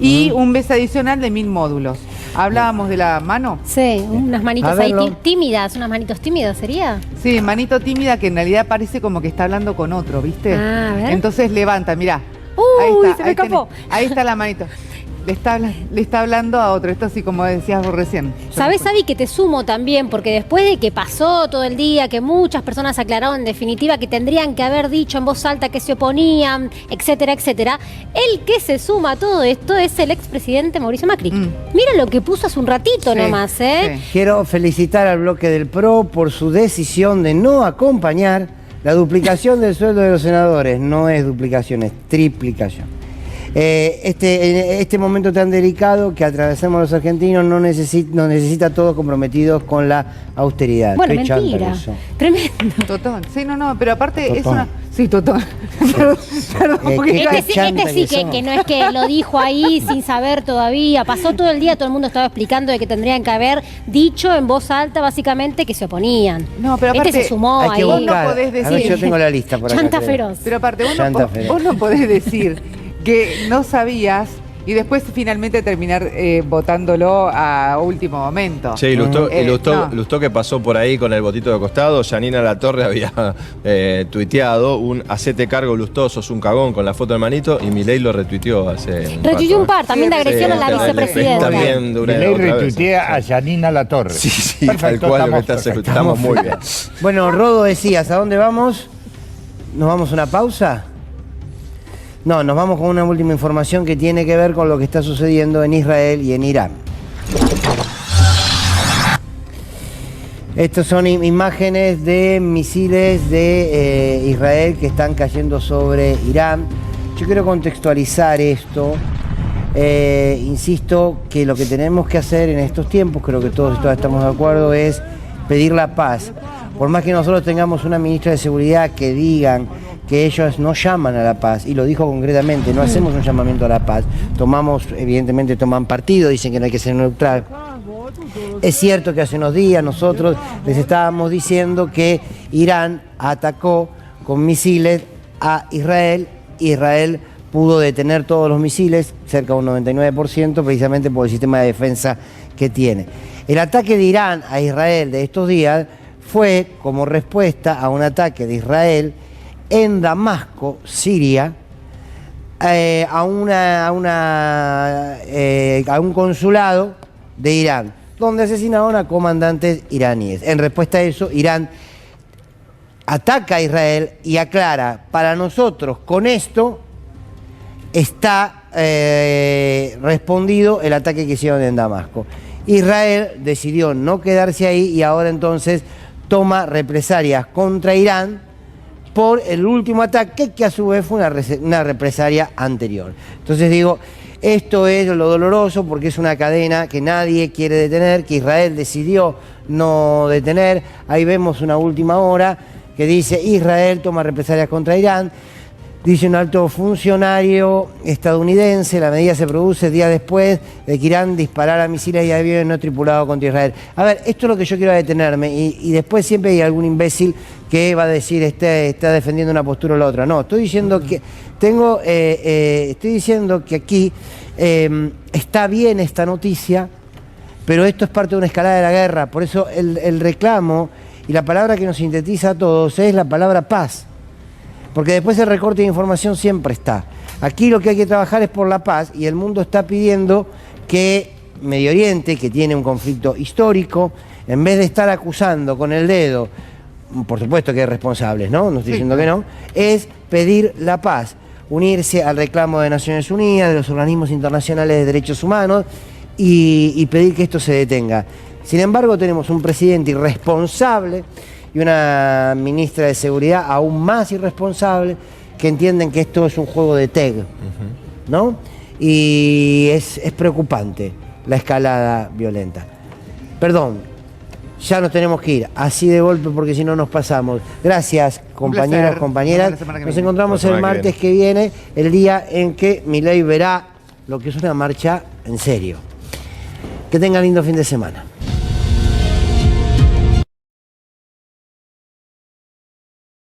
Y un mes adicional de 1.000 módulos. ¿Hablábamos de la mano? Sí, unas manitos A ver, ahí no. tímidas, unas manitos tímidas, ¿sería? Sí, manito tímida que en realidad parece como que está hablando con otro, ¿viste? Ah, a ver. Entonces levanta, mirá. Uy, ahí está, se me escapó. ahí está la manito. Le está hablando a otro, esto así como decías vos recién. ¿Sabés, Avi, que te sumo también? Porque después de que pasó todo el día, que muchas personas aclararon en definitiva que tendrían que haber dicho en voz alta que se oponían, etcétera, etcétera, el que se suma a todo esto es el expresidente Mauricio Macri. Mira lo que puso hace un ratito nomás, ¿eh? Quiero felicitar al bloque del PRO por su decisión de no acompañar la duplicación del sueldo de los senadores. No es duplicación, es triplicación. En este momento tan delicado que atravesamos los argentinos nos necesita todos comprometidos con la austeridad. Bueno, Qué chanta mentira. que son. Tremendo. Totón. Sí, no, pero aparte es Totón. una... Sí, Totón. Perdón, porque- Este sí que no es que lo dijo ahí sin saber todavía. Pasó todo el día, todo el mundo estaba explicando de que tendrían que haber dicho en voz alta básicamente que se oponían. No, pero aparte, se sumó hay que ahí. buscar. Vos no podés A ver, decir- yo tengo la lista por acá. Chanta creo. feroz. Pero aparte, Chanta feroz. vos no podés decir que no sabías y después finalmente terminar votándolo a último momento. Che, No. Lustó que pasó por ahí con el botito de costado. Yanina Latorre había tuiteado un hacete cargo, Lustó, sos un cagón con la foto del manito y Milei lo retuiteó hace un Retuiteó un rato, par también de agresión a la vicepresidenta. También de una Milei otra vez. retuitea a Yanina Latorre. Sí, sí, Perfecto, tal cual, estamos estamos perfectos. muy bien. Bueno, Rodo, decías, ¿a dónde vamos? ¿Nos vamos a una pausa? No, nos vamos con una última información que tiene que ver con lo que está sucediendo en Israel y en Irán. Estas son imágenes de misiles de Israel que están cayendo sobre Irán. Yo quiero contextualizar esto. Insisto que lo que tenemos que hacer en estos tiempos, creo que todos y todas estamos de acuerdo, es pedir la paz. Por más que nosotros tengamos una ministra de Seguridad que digan que ellos no llaman a la paz, y lo dijo concretamente, no hacemos un llamamiento a la paz, evidentemente toman partido, dicen que no hay que ser neutral. Es cierto que hace unos días nosotros les estábamos diciendo que Irán atacó con misiles a Israel, Israel pudo detener todos los misiles, cerca de un 99%, precisamente por el sistema de defensa que tiene. El ataque de Irán a Israel de estos días fue como respuesta a un ataque de Israel en Damasco, Siria, a un consulado de Irán, donde asesinaron a comandantes iraníes. En respuesta a eso, Irán ataca a Israel y aclara, para nosotros con esto está respondido el ataque que hicieron en Damasco. Israel decidió no quedarse ahí y ahora entonces toma represalias contra Irán por el último ataque, que a su vez fue una represalia anterior. Entonces digo, esto es lo doloroso porque es una cadena que nadie quiere detener, que Israel decidió no detener. Ahí vemos una última hora que dice Israel toma represalias contra Irán. Dice un alto funcionario estadounidense, la medida se produce días después de que Irán disparara misiles y aviones no tripulados contra Israel. A ver, esto es lo que yo quiero detenerme y después siempre hay algún imbécil que va a decir está defendiendo una postura o la otra. No, estoy diciendo que aquí está bien esta noticia, pero esto es parte de una escalada de la guerra. Por eso el reclamo y la palabra que nos sintetiza a todos es la palabra paz. Porque después el recorte de información siempre está. Aquí lo que hay que trabajar es por la paz y el mundo está pidiendo que Medio Oriente, que tiene un conflicto histórico, en vez de estar acusando con el dedo, por supuesto que hay responsables, ¿no? No estoy diciendo que no, es pedir la paz, unirse al reclamo de Naciones Unidas, de los organismos internacionales de derechos humanos y pedir que esto se detenga. Sin embargo, tenemos un presidente irresponsable y una ministra de Seguridad aún más irresponsable, que entienden que esto es un juego de TEG, ¿no? Y es preocupante la escalada violenta. Perdón, ya nos tenemos que ir, así de golpe, porque si no nos pasamos. Gracias, compañeros, compañeras. Nos encontramos el martes que viene, el día en que Milei verá lo que es una marcha en serio. Que tengan lindo fin de semana.